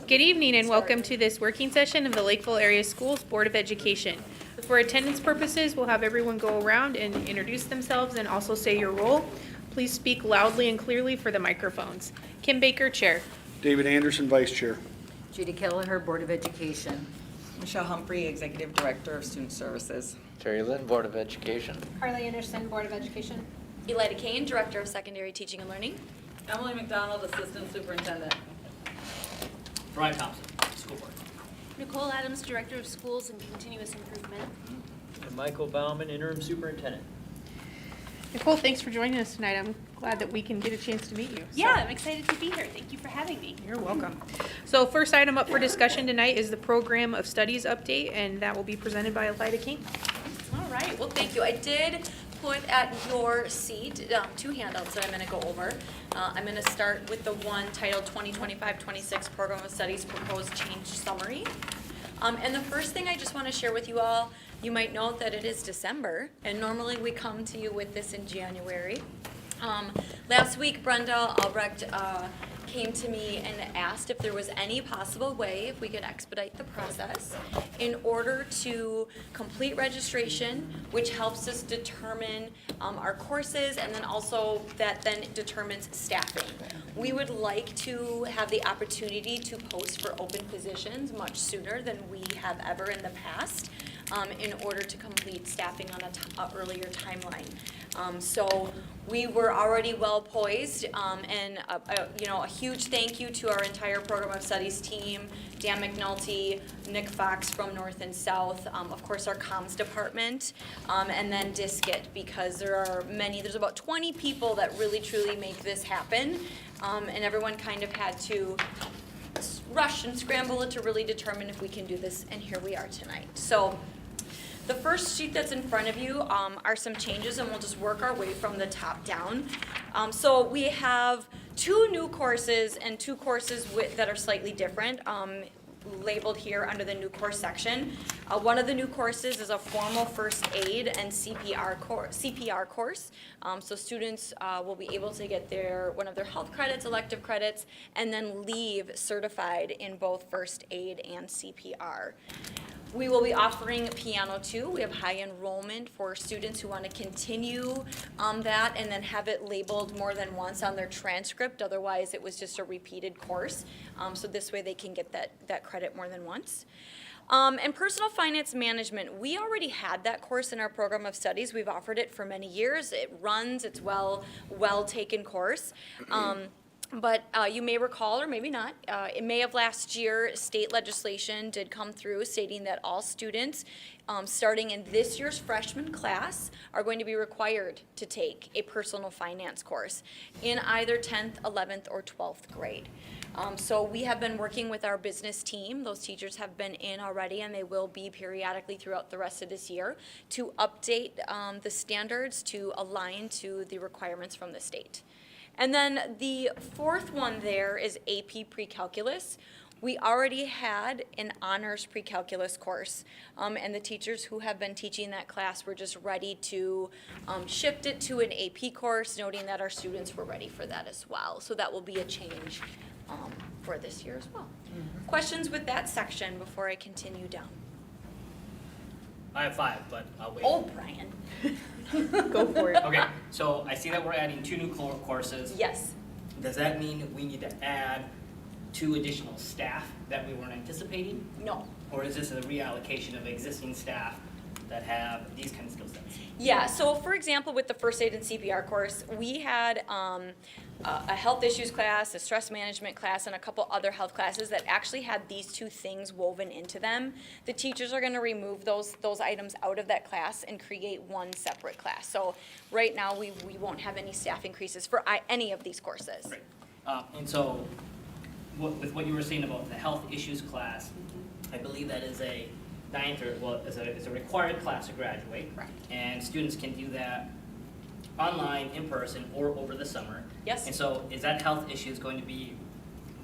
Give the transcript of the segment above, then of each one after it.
Good evening and welcome to this working session of the Lakeville Area Schools Board of Education. For attendance purposes, we'll have everyone go around and introduce themselves and also say your role. Please speak loudly and clearly for the microphones. Kim Baker, Chair. David Anderson, Vice Chair. Judy Kelleher, Board of Education. Michelle Humphrey, Executive Director of Student Services. Terry Lynn, Board of Education. Carly Anderson, Board of Education. Elida Kane, Director of Secondary Teaching and Learning. Emily McDonald, Assistant Superintendent. Brian Thompson, School Board. Nicole Adams, Director of Schools and Continuous Improvement. And Michael Bauman, Interim Superintendent. Nicole, thanks for joining us tonight. I'm glad that we can get a chance to meet you. Yeah, I'm excited to be here. Thank you for having me. You're welcome. So first item up for discussion tonight is the Program of Studies update, and that will be presented by Elida King. All right, well, thank you. I did put at your seat two handouts that I'm going to go over. I'm going to start with the one titled 2025-26 Program of Studies Proposed Change Summary. And the first thing I just want to share with you all, you might note that it is December, and normally we come to you with this in January. Last week, Brenda Albrecht came to me and asked if there was any possible way if we could expedite the process in order to complete registration, which helps us determine our courses, and then also that then determines staffing. We would like to have the opportunity to post for open positions much sooner than we have ever in the past in order to complete staffing on an earlier timeline. So we were already well poised, and a huge thank you to our entire Program of Studies team, Dan McNulty, Nick Fox from North and South, of course our comms department, and then Disket, because there's about 20 people that really truly make this happen, and everyone kind of had to rush and scramble it to really determine if we can do this, and here we are tonight. So the first sheet that's in front of you are some changes, and we'll just work our way from the top down. So we have two new courses and two courses that are slightly different, labeled here under the new course section. One of the new courses is a formal first aid and CPR course. So students will be able to get one of their health credits, elective credits, and then leave certified in both first aid and CPR. We will be offering piano too. We have high enrollment for students who want to continue that and then have it labeled more than once on their transcript. Otherwise, it was just a repeated course. So this way they can get that credit more than once. And personal finance management, we already had that course in our Program of Studies. We've offered it for many years. It's well taken course. But you may recall, or maybe not, in May of last year, state legislation did come through stating that all students starting in this year's freshman class are going to be required to take a personal finance course in either 10th, 11th, or 12th grade. So we have been working with our business team. Those teachers have been in already, and they will be periodically throughout the rest of this year to update the standards to align to the requirements from the state. And then the fourth one there is AP Pre-Calculus. We already had an honors pre-calculus course, and the teachers who have been teaching that class were just ready to shift it to an AP course, noting that our students were ready for that as well. So that will be a change for this year as well. Mm-hmm. Questions with that section before I continue down? I have 5, but I'll wait. Oh, Brian. Go for it. Okay, so I see that we're adding 2 new courses. Yes. Does that mean we need to add 2 additional staff that we weren't anticipating? No. Or is this a reallocation of existing staff that have these kind of skill sets? Yeah, so for example, with the first aid and CPR course, we had a health issues class, a stress management class, and a couple other health classes that actually had these 2 things woven into them. The teachers are going to remove those items out of that class and create one separate class. So right now, we won't have any staff increases for any of these courses. Right. And so with what you were saying about the health issues class, I believe that is a it's a required class to graduate. Correct. And students can do that online, in person, or over the summer. Yes. And so is that health issues going to be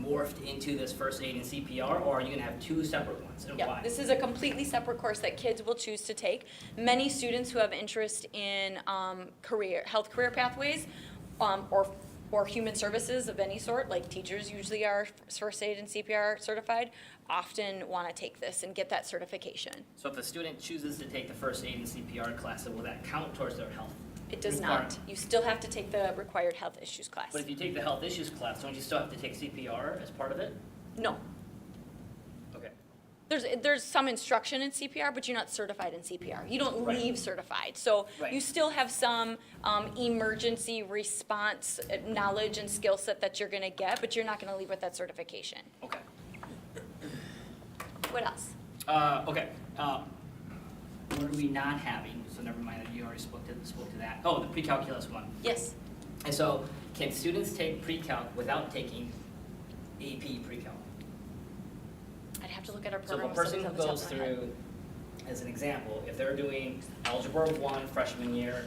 morphed into this first aid and CPR, or are you going to have 2 separate ones, and why? This is a completely separate course that kids will choose to take. Many students who have interest in health career pathways or or human services of any sort, like teachers usually are first aid and CPR certified, often want to take this and get that certification. So if a student chooses to take the first aid and CPR class, will that count towards their health? It does requirement? not. You still have to take the required health issues class. But if you take the health issues class, don't you still have to take CPR as part of it? No. Okay. There's some instruction in CPR, but you're not certified in CPR. You don't Right. leave certified. So Right. you still have some emergency response knowledge and skill set that you're going to get, but you're not going to leave with that certification. Okay. What else? Okay. What are we not having? So never mind that you already spoke to that. Oh, the pre-calculus one. Yes. And so, can students take pre-calc without taking AP pre-calc? I'd have to look at our So if program. a person who off the top goes of my head. through, as an example, if they're doing Algebra 1 freshman year,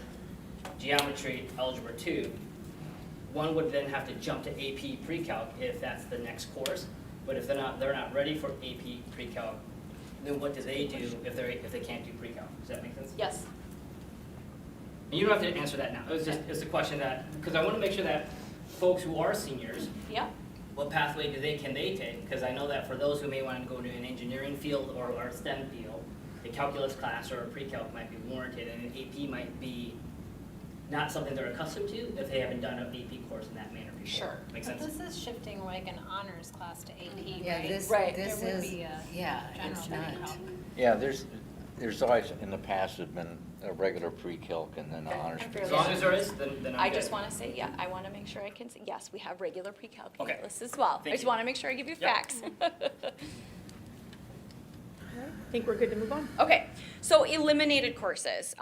Geometry, Algebra 2, one would then have to jump to AP pre-calc if that's the next course. But if they're not ready for AP pre-calc, then what do they do if they can't do pre-calc? Does that make sense? Yes. And you don't have to answer that now. It's a question that, because I want to make sure that folks who are seniors, Yeah. what pathway can they take? Because I know that for those who may want to go to an engineering field or a STEM field, a calculus class or a pre-calc might be warranted, and an AP might be not something they're accustomed to if they haven't done an AP course in that manner before. Sure. Make But sense? this is shifting like an honors class to AP, Yeah, right? this, Right. this There would is, be a yeah, general it's not. pre-calc. Yeah, there's always, in the past, there's been a regular pre-calc and then an Okay, honors I'm pre-calc. As long as there is, then I'm I good. just want to say, yeah, I want to make sure I can say, yes, we have regular pre-calculus Okay. as well. I Thank just you. want to make sure I give you Yep. facts. I think we're good to move on. Okay, so eliminated courses.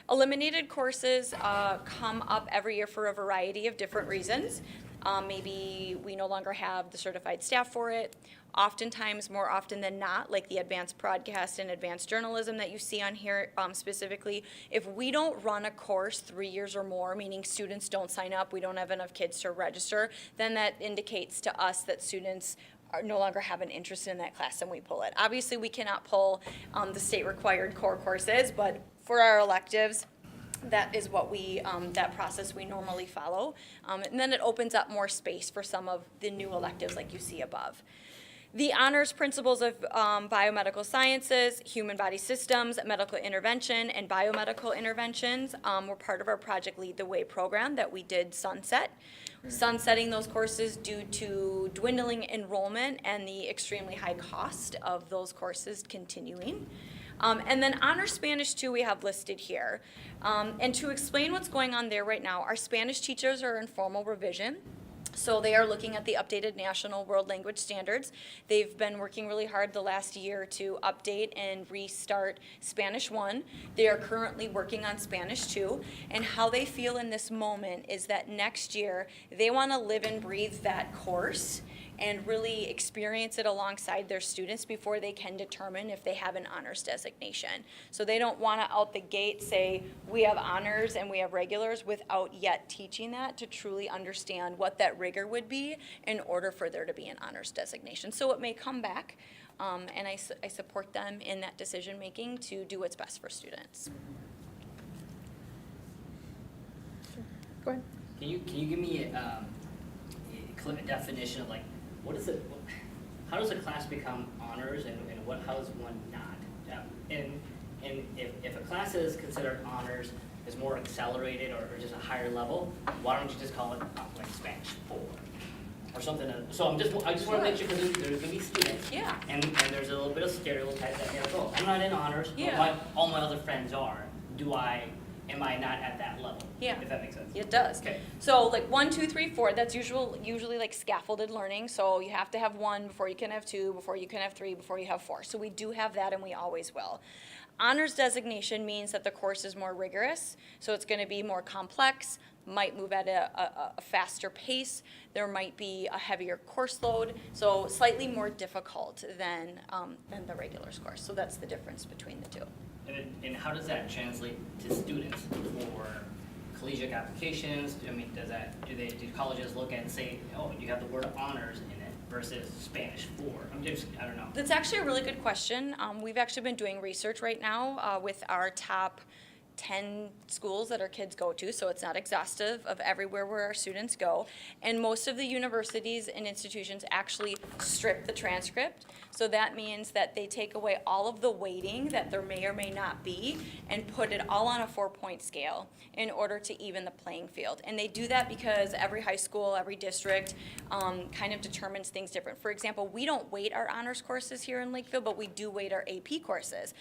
Eliminated courses come up every year for a variety of different reasons. Maybe we no longer have the certified staff for it. Oftentimes, more often than not, like the advanced broadcast and advanced journalism that you see on here specifically, if we don't run a course 3 years or more, meaning students don't sign up, we don't have enough kids to register, then that indicates to us that students no longer have an interest in that class and we pull it. Obviously, we cannot pull the state required core courses, but for our electives, that is what that process we normally follow. And then it opens up more space for some of the new electives like you see above. The honors principles of biomedical sciences, human body systems, medical intervention, and biomedical interventions were part of our Project Lead the Way program that we did sunset. Sunsetting those courses due to dwindling enrollment and the extremely high cost of those courses continuing. And then Honor Spanish 2 we have listed here. And to explain what's going on there right now, our Spanish teachers are in formal revision. So they are looking at the updated National World Language Standards. They've been working really hard the last year to update and restart Spanish 1. They are currently working on Spanish 2. And how they feel in this moment is that next year they want to live and breathe that course and really experience it alongside their students before they can determine if they have an honors designation. So they don't want to out the gate say, we have honors and we have regulars without yet teaching that to truly understand what that rigor would be in order for there to be an honors designation. So it may come back, and I support them in that decision making to do what's best for students. Go ahead. Can you give me a definition of like, what is it, how does a class become honors and how is one not? And if a class is considered honors, is more accelerated or just a higher level, why don't you just call it like Spanish 4 or something? So I just want to make sure, because there's going to be students. Yeah. And there's a little bit of stereotype that they're, oh, I'm not in honors, but Yeah. all my other friends are. Am I not at that level? Yeah. If that makes sense. It does. Okay. So like 1, 2, 3, 4, that's usually like scaffolded learning. So you have to have 1 before you can have 2, before you can have 3, before you have 4. So we do have that and we always will. Honors designation means that the course is more rigorous. So it's going to be more complex, might move at a faster pace. There might be a heavier course load. So slightly more difficult than the regulars course. So that's the difference between the two. And how does that translate to students for collegiate applications? I mean, do colleges look at and say, oh, you have the word honors in it versus Spanish 4? I don't know. That's actually a really good question. We've actually been doing research right now with our top 10 schools that our kids go to, so it's not exhaustive of everywhere where our students go. And most of the universities and institutions actually strip the transcript. So that means that they take away all of the weighting that there may or may not be and put it all on a 4-point scale in order to even the playing field. And they do that because every high school, every district kind of determines things different. For example, we don't weight our honors courses here in Lakeville, but we do weight our AP courses.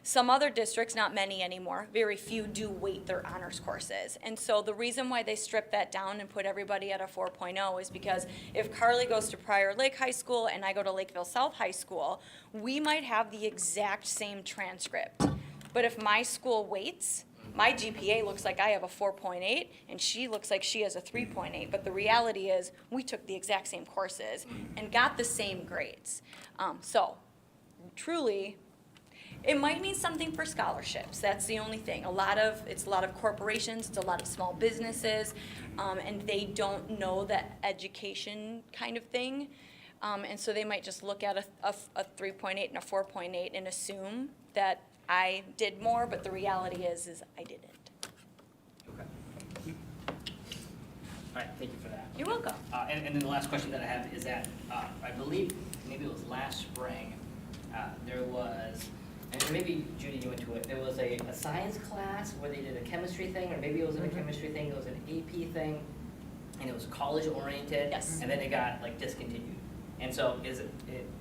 Some other districts, not many anymore, very few do weight their honors courses. And so the reason why they strip that down and put everybody at a 4.0 is because if Carly goes to Prior Lake High School and I go to Lakeville South High School, we might have the exact same transcript. But if my school weights, my GPA looks like I have a 4.8 and she looks like she has a 3.8. But the reality is we took the exact same courses and got the same grades. So truly, it might mean something for scholarships. That's the only thing. It's a lot of corporations, it's a lot of small businesses, and they don't know that education kind of thing. And so they might just look at a 3.8 and a 4.8 and assume that I did more, but the reality is I didn't. Okay. All right, thank you for that. You're welcome. And then the last question that I have is that I believe maybe it was last spring, there was, and maybe Judy, you went to it, there was a science class where they did a chemistry thing, or maybe it wasn't a chemistry thing, it was an AP thing, and it was college oriented. Yes. And then it got like discontinued. And so is it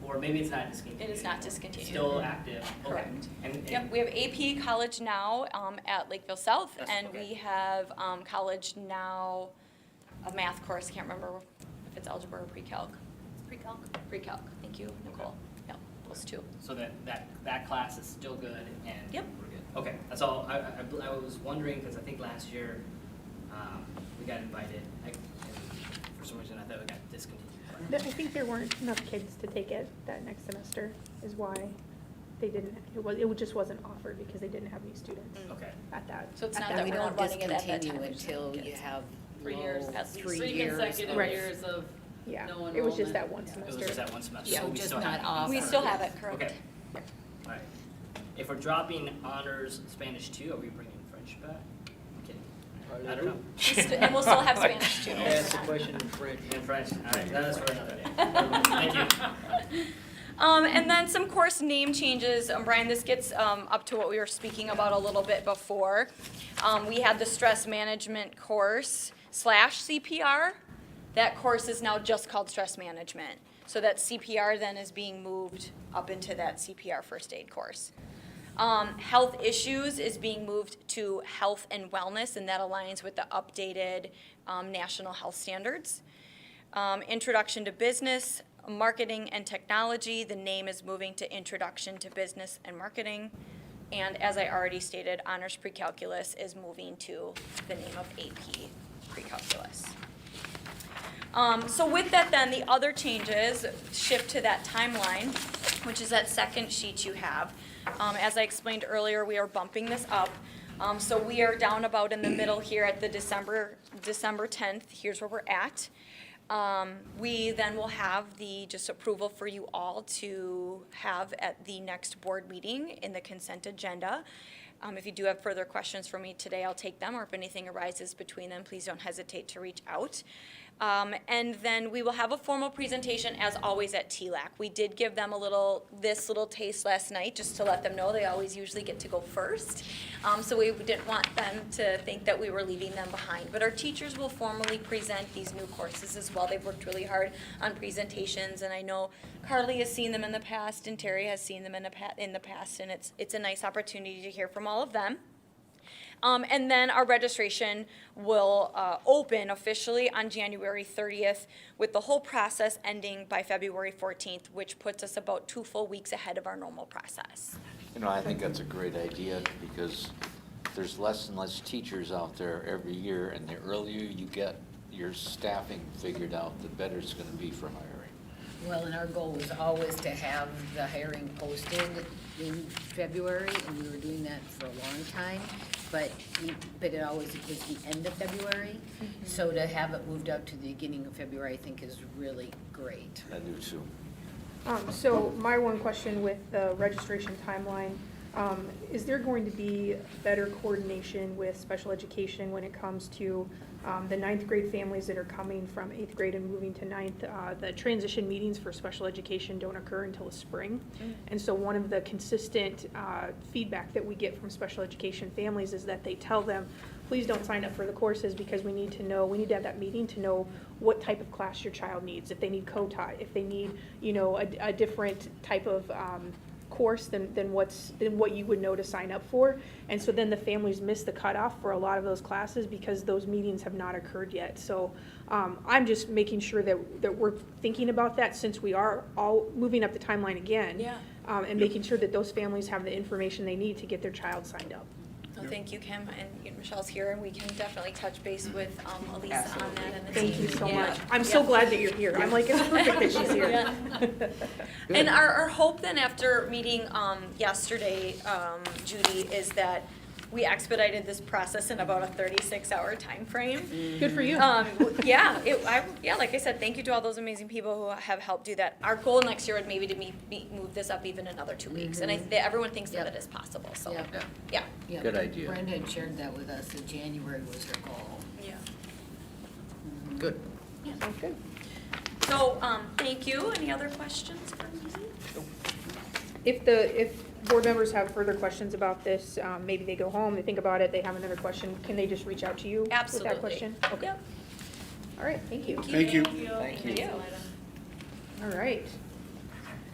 or maybe it's not discontinued. It is not anymore. discontinued. Still active. Okay. Correct. And Yep, we have AP College Now at Lakeville South, That's and okay. we have College Now, a math course, can't remember if it's algebra or pre-calc. Pre-calc. Pre-calc, thank you, Nicole. Yep, those two. So that class is still good and Yep. we're good. Okay, that's all. I was wondering because I think last year we got invited. And for some reason I thought we got discontinued. I think there weren't enough kids to take it that next semester is why they didn't, it just wasn't offered because they didn't have any students Okay. at that. So it's at not that that We we're point. not don't running it at that time. discontinue we just don't until have you kids. have 3 years, low- at least. 3 Three years. consecutive Right. years of Yeah, no it was just enrollment. that one It was semester. just that one semester. Yeah, so we just still not have offered. We still have it, correct. Okay. All right. If we're dropping honors Spanish 2, are we bringing French back? I'm kidding. I don't know. And we'll still have Spanish too. Ask the question in French. In French. All right, that is for another day. Thank you. And then some course name changes. Brian, this gets up to what we were speaking about a little bit before. We had the stress management course / CPR. That course is now just called stress management. So that CPR then is being moved up into that CPR first aid course. Health issues is being moved to health and wellness, and that aligns with the updated national health standards. Introduction to business, marketing and technology, the name is moving to Introduction to Business and Marketing. And as I already stated, honors pre-calculus is moving to the name of AP pre-calculus. So with that then, the other changes shift to that timeline, which is that second sheet you have. As I explained earlier, we are bumping this up. So we are down about in the middle here at the December 10th. Here's where we're at. We then will have the just approval for you all to have at the next board meeting in the consent agenda. If you do have further questions for me today, I'll take them, or if anything arises between them, please don't hesitate to reach out. And then we will have a formal presentation, as always, at TLAC. We did give them this little taste last night, just to let them know they always usually get to go first. So we didn't want them to think that we were leaving them behind. But our teachers will formally present these new courses as well. They've worked really hard on presentations, and I know Carly has seen them in the past, and Terry has seen them in the past, and it's a nice opportunity to hear from all of them. And then our registration will open officially on January 30th, with the whole process ending by February 14th, which puts us about 2 full weeks ahead of our normal process. You know, I think that's a great idea because there's less and less teachers out there every year, and the earlier you get your staffing figured out, the better it's going to be for hiring. Well, and our goal was always to have the hiring posted in February, and we were doing that for a long time, but it always was the end of February. So to have it moved out to the beginning of February, I think is really great. I do too. So my one question with the registration timeline, Is there going to be better coordination with special education when it comes to the ninth grade families that are coming from eighth grade and moving to ninth? The transition meetings for special education don't occur until the spring. And so one of the consistent feedback that we get from special education families is that they tell them, please don't sign up for the courses because we need to know, we need to have that meeting to know what type of class your child needs, if they need co-taught, if they need, you know, a different type of course than what you would know to sign up for. And so then the families miss the cutoff for a lot of those classes because those meetings have not occurred yet. So I'm just making sure that we're thinking about that since we are all moving up the timeline again. Yeah. And making sure that those families have the information they need to get their child signed up. So thank you, Kim, and Michelle's here, and we can definitely touch base with Elisa on that and the Thank team. you so Yeah. much. I'm so glad that you're here. I'm like, it's perfect that she's here. Yeah. And our hope then after meeting yesterday, Judy, is that we expedited this process in about a 36-hour time frame. Good for you. Yeah, like I said, thank you to all those amazing people who have helped do that. Our goal next year would maybe to move this up even another 2 weeks, and everyone thinks that it is possible, so, Yep. yeah. Yeah, Good idea. Brenda had shared that with us, that January was her goal. Yeah. Good. Sounds good. So, thank you. Any other questions for me? If board members have further questions about this, maybe they go home, they think about it, they have another question, can they just reach out to you with Absolutely. that question? Okay. Yep. All right, thank you. Thank you. Thank you. All right.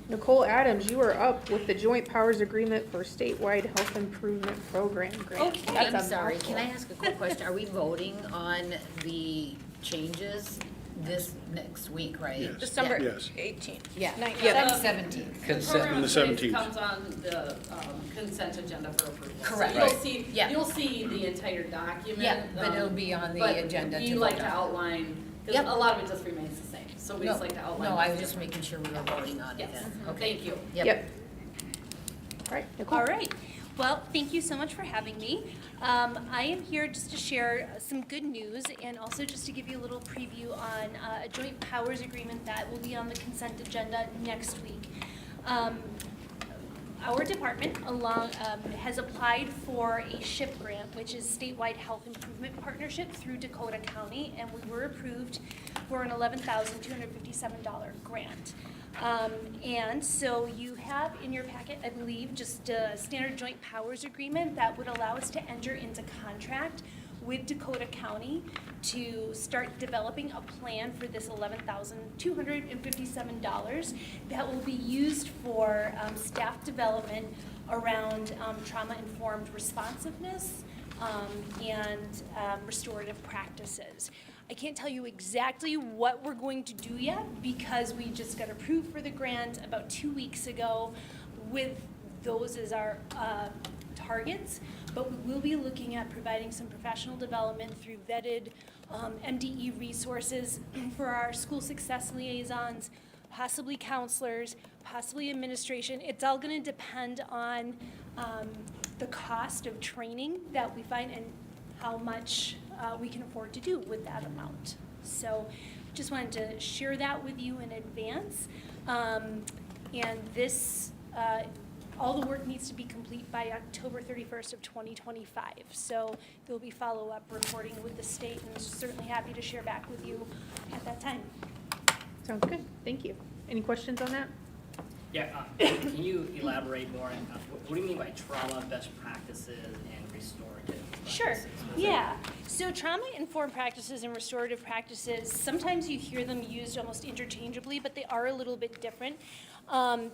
Nicole Adams, you are up with the Joint Powers Agreement for Statewide Health Improvement Program grant. Okay. That's a I'm sorry, mouthful. can I ask a quick question? Are we voting on the changes this next week, right? Yes. December Yes. 18th. Yeah. Yeah. 17th. Consent. On the 17th. Comes on the consent agenda for approval. Correct. So Right. you'll see the entire document. Yeah, but it'll be on the but agenda we to like vote to on. outline, because Yep. a lot of it just remains the same, so we just like to outline. No, I was what's just making sure we were voting on it Yes, then. thank you. Yep. All right, Nicole. All right. Well, thank you so much for having me. I am here just to share some good news and also just to give you a little preview on a joint powers agreement that will be on the consent agenda next week. Our department has applied for a SHIP grant, which is Statewide Health Improvement Partnership through Dakota County, and we were approved for an $11,257 grant. And so you have in your packet, I believe, just a standard joint powers agreement that would allow us to enter into contract with Dakota County to start developing a plan for this $11,257 that will be used for staff development around trauma-informed responsiveness and restorative practices. I can't tell you exactly what we're going to do yet because we just got approved for the grant about 2 weeks ago with those as our targets, but we will be looking at providing some professional development through vetted MDE resources for our school success liaisons, possibly counselors, possibly administration. It's all going to depend on the cost of training that we find and how much we can afford to do with that amount. So just wanted to share that with you in advance. And this, all the work needs to be complete by October 31st of 2025. So there'll be follow-up reporting with the state, and certainly happy to share back with you at that time. Sounds good, thank you. Any questions on that? Yeah, can you elaborate more on, what do you mean by trauma best practices and restorative practices? Sure, What is yeah. So trauma-informed practices and restorative practices, sometimes you hear them used almost interchangeably, but they are a little bit different.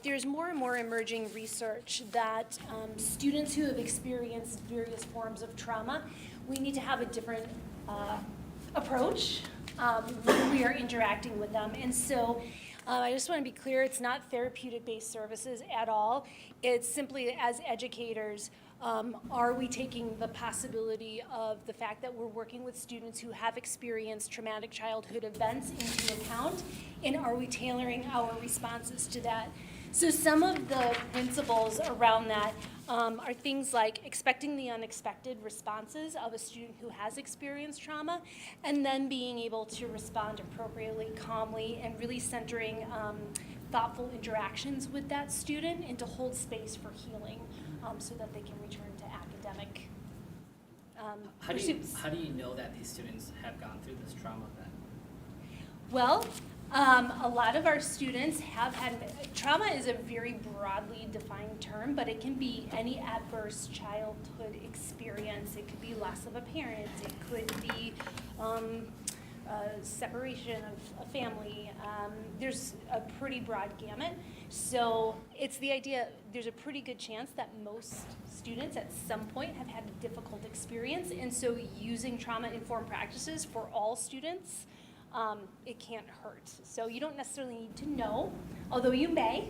There's more and more emerging research that students who have experienced various forms of trauma, we need to have a different approach when we are interacting with them. And so I just want to be clear, it's not therapeutic-based services at all. It's simply as educators, are we taking the possibility of the fact that we're working with students who have experienced traumatic childhood events into account, and are we tailoring our responses to that? So some of the principles around that are things like expecting the unexpected responses of a student who has experienced trauma, and then being able to respond appropriately, calmly, and really centering thoughtful interactions with that student and to hold space for healing. so that they can return to academic How do you, pursuits. how do you know that these students have gone through this trauma then? Well, a lot of our students have had, trauma is a very broadly defined term, but it can be any adverse childhood experience. It could be loss of a parent. It could be separation of a family. There's a pretty broad gamut. So it's the idea, there's a pretty good chance that most students at some point have had a difficult experience. And so using trauma-informed practices for all students, it can't hurt. So you don't necessarily need to know, although you may.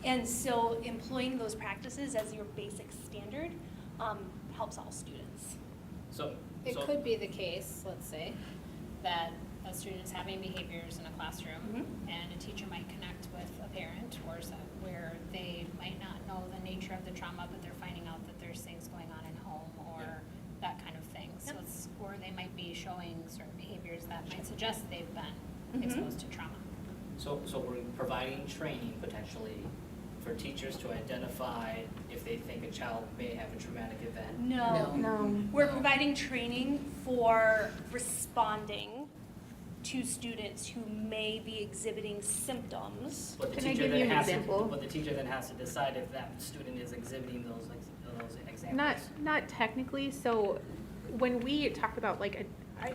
And so employing those practices as your basic standard helps all students. So, It so- could be the case, let's say, that a student's having behaviors in a classroom Mhm. and a teacher might connect with a parent where they might not know the nature of the trauma, but they're finding out that there's things going on in home or Yeah. that kind of thing. So Yep. or they might be showing certain behaviors that might suggest they've been Mhm. exposed to trauma. So we're providing training potentially for teachers to identify if they think a child may have a traumatic event? No. No. We're providing training for responding to students who may be exhibiting symptoms. But the Can I teacher give then you an has to- example? But the teacher then has to decide if that student is exhibiting those examples. Not technically, so when we talk about like,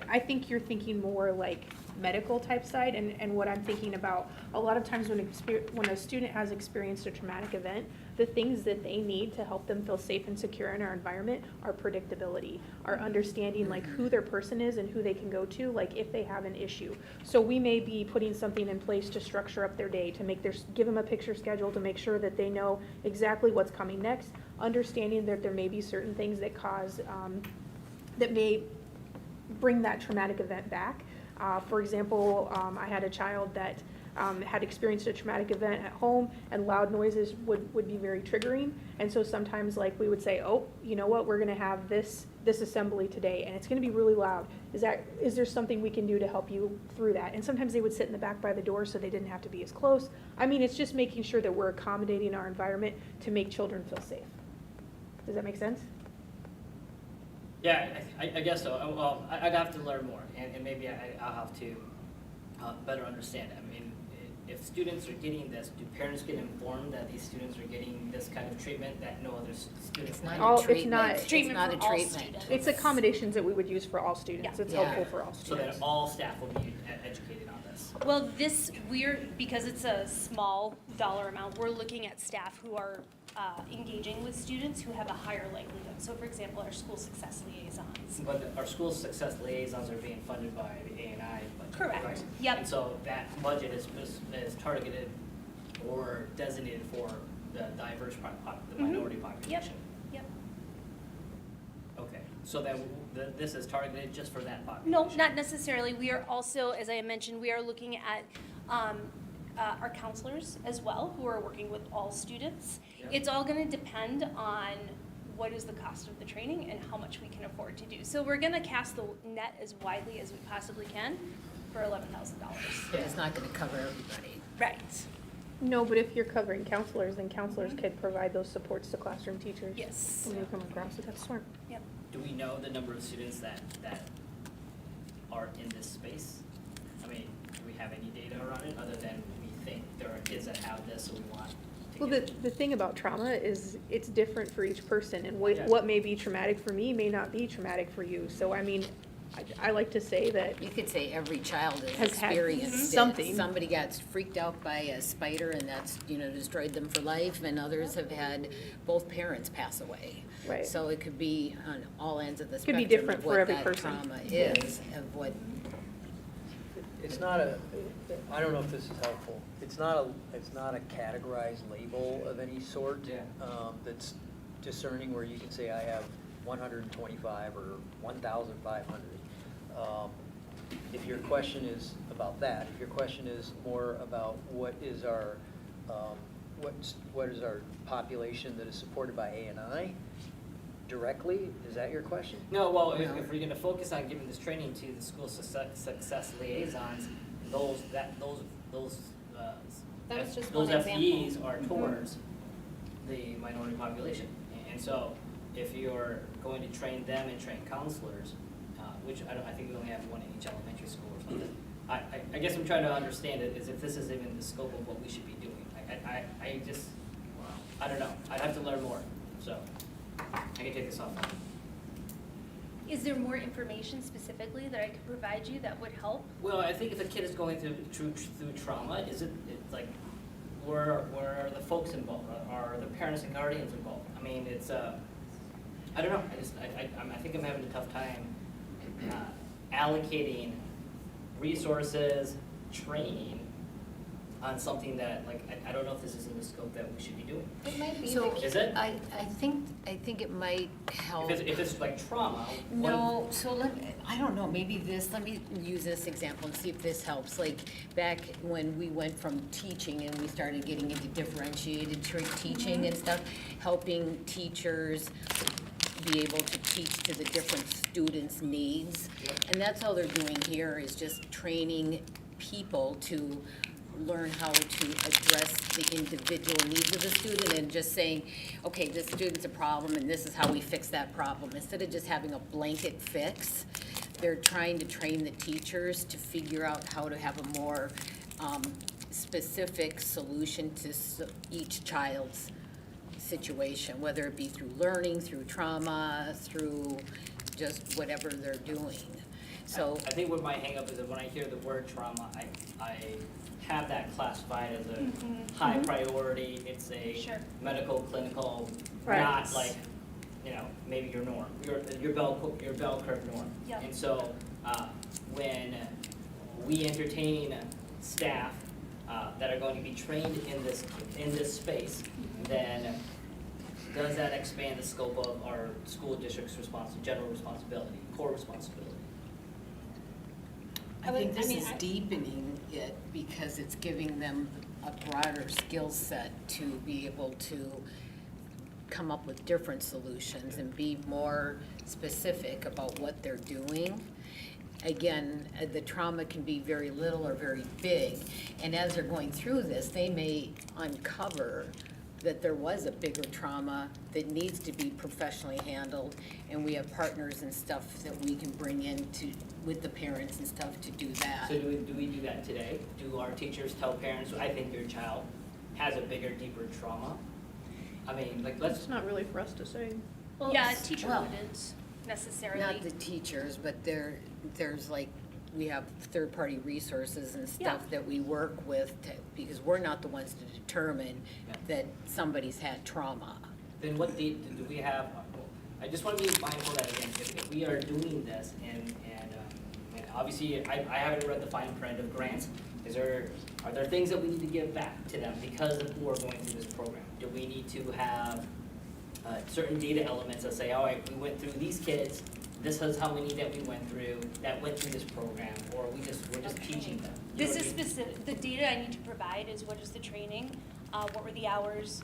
I think you're thinking more like medical type side, and what I'm thinking about, a lot of times when a student has experienced a traumatic event, the things that they need to help them feel safe and secure in our environment are predictability, are understanding like who their person is and who they can go to, like if they have an issue. So we may be putting something in place to structure up their day, to give them a picture schedule, to make sure that they know exactly what's coming next, understanding that there may be certain things that cause, that may bring that traumatic event back. For example, I had a child that had experienced a traumatic event at home, and loud noises would be very triggering. And so sometimes like we would say, oh, you know what, we're gonna have this assembly today, and it's gonna be really loud. Is there something we can do to help you through that? And sometimes they would sit in the back by the door so they didn't have to be as close. I mean, it's just making sure that we're accommodating our environment to make children feel safe. Does that make sense? Yeah, I guess so. Well, I'd have to learn more, and maybe I'll have to better understand it. I mean, if students are getting this, do parents get informed that these students are getting this kind of treatment that no other students It's might? not All- a it's treatment. not- It's Treatment not for a all treatment. students. It's accommodations that we would use for all students. Yeah. It's Yeah. helpful for all So then students. all staff will be educated on this. Well, because it's a small dollar amount, we're looking at staff who are engaging with students who have a higher likelihood. So for example, our school success liaisons. But our school success liaisons are being funded by the A&I budget. Correct. Right? Yep. And so that budget is targeted or designated for the diverse the minority population. Yep. Okay, so this is targeted just for that population? No, not necessarily. We are also, as I mentioned, we are looking at our counselors as well, who are working with all students. Yeah. It's all gonna depend on what is the cost of the training and how much we can afford to do. So we're gonna cast the net as widely as we possibly can for $11,000. It's not gonna cover everybody. Right, No, but if you're covering counselors, then counselors could provide those supports to classroom teachers. yes, When they come across it, that's smart. yep. Do we know the number of students that are in this space? I mean, do we have any data around it, other than we think there are kids that have this, so we want to Well, get the thing about trauma is it's different for each person, and Yeah. what may be traumatic for me may not be traumatic for you. So, I mean, I like to say that, You could say every child has Has had experienced it. something. Somebody got freaked out by a spider and that's, destroyed them for life, and others have had both parents pass away. Right. So it could be on all ends of the Could be spectrum different of for what every that person. trauma is, of what, It's not I don't know if this is helpful. It's not a categorized label of any sort. Yeah. That's discerning where you can say I have 125 or 1,500. If your question is about that, if your question is more about what is our population that is supported by A&I directly, is that your question? No, well, if we're gonna focus on giving this training to the school success liaisons, those That was just those one example. FTEs are towards the minority population. And so if you're going to train them and train counselors, which I think we only have one in each elementary school or something, I guess I'm trying to understand it, is if this is even the scope of what we should be doing. I just, I don't know. I'd have to learn more, so I can take this off. Is there more information specifically that I could provide you that would help? Well, I think if a kid is going through trauma, it's like, where are the folks involved? Are the parents and guardians involved? I mean, it's, I don't know. I think I'm having a tough time allocating resources, training on something that, like, I don't know if this is in the scope that we should be doing. It might be. So- Is it? I think it might help. If it's like trauma, No, so I don't know, maybe let me use this example and see if this helps. Like, back when we went from teaching and we started getting into differentiated teaching and stuff, helping teachers be able to teach to the different students' needs. And that's all they're doing here, is just training people to learn how to address the individual needs of the student, and just saying, okay, this student's a problem and this is how we fix that problem. Instead of just having a blanket fix, they're trying to train the teachers to figure out how to have a more specific solution to each child's situation, whether it be through learning, through trauma, through just whatever they're doing. So I think what my hang up is that when I hear the word trauma, I have that classified as a high priority. It's a Sure. medical, clinical, Right. not like, maybe your norm, your bell curve norm. Yep. And so when we entertain staff that are going to be trained in this space, then does that expand the scope of our school district's general responsibility, core responsibility? I think this is deepening it because it's giving them a broader skill set to be able to come up with different solutions and be more specific about what they're doing. Again, the trauma can be very little or very big, and as they're going through this, they may uncover that there was a bigger trauma that needs to be professionally handled, and we have partners and stuff that we can bring in with the parents and stuff to do that. So do we do that today? Do our teachers tell parents, I think your child has a bigger, deeper trauma? I mean, like, It's not really for us to say. Well, yeah, a teacher well, wouldn't necessarily. Not the teachers, but there's like, we have third-party resources and stuff Yeah. that we work with because we're not the ones to determine Yeah. that somebody's had trauma. then what date do we have? I just want to be mindful that, again, if we are doing this, and obviously, I haven't read the fine print of grants. Are there things that we need to give back to them because we're going through this program? Do we need to have certain data elements that say, all right, we went through these kids, this is how many that we went through this program, or we're just teaching them? You know This what is I mean? specific, the data I need to provide is what is the training, what were the hours,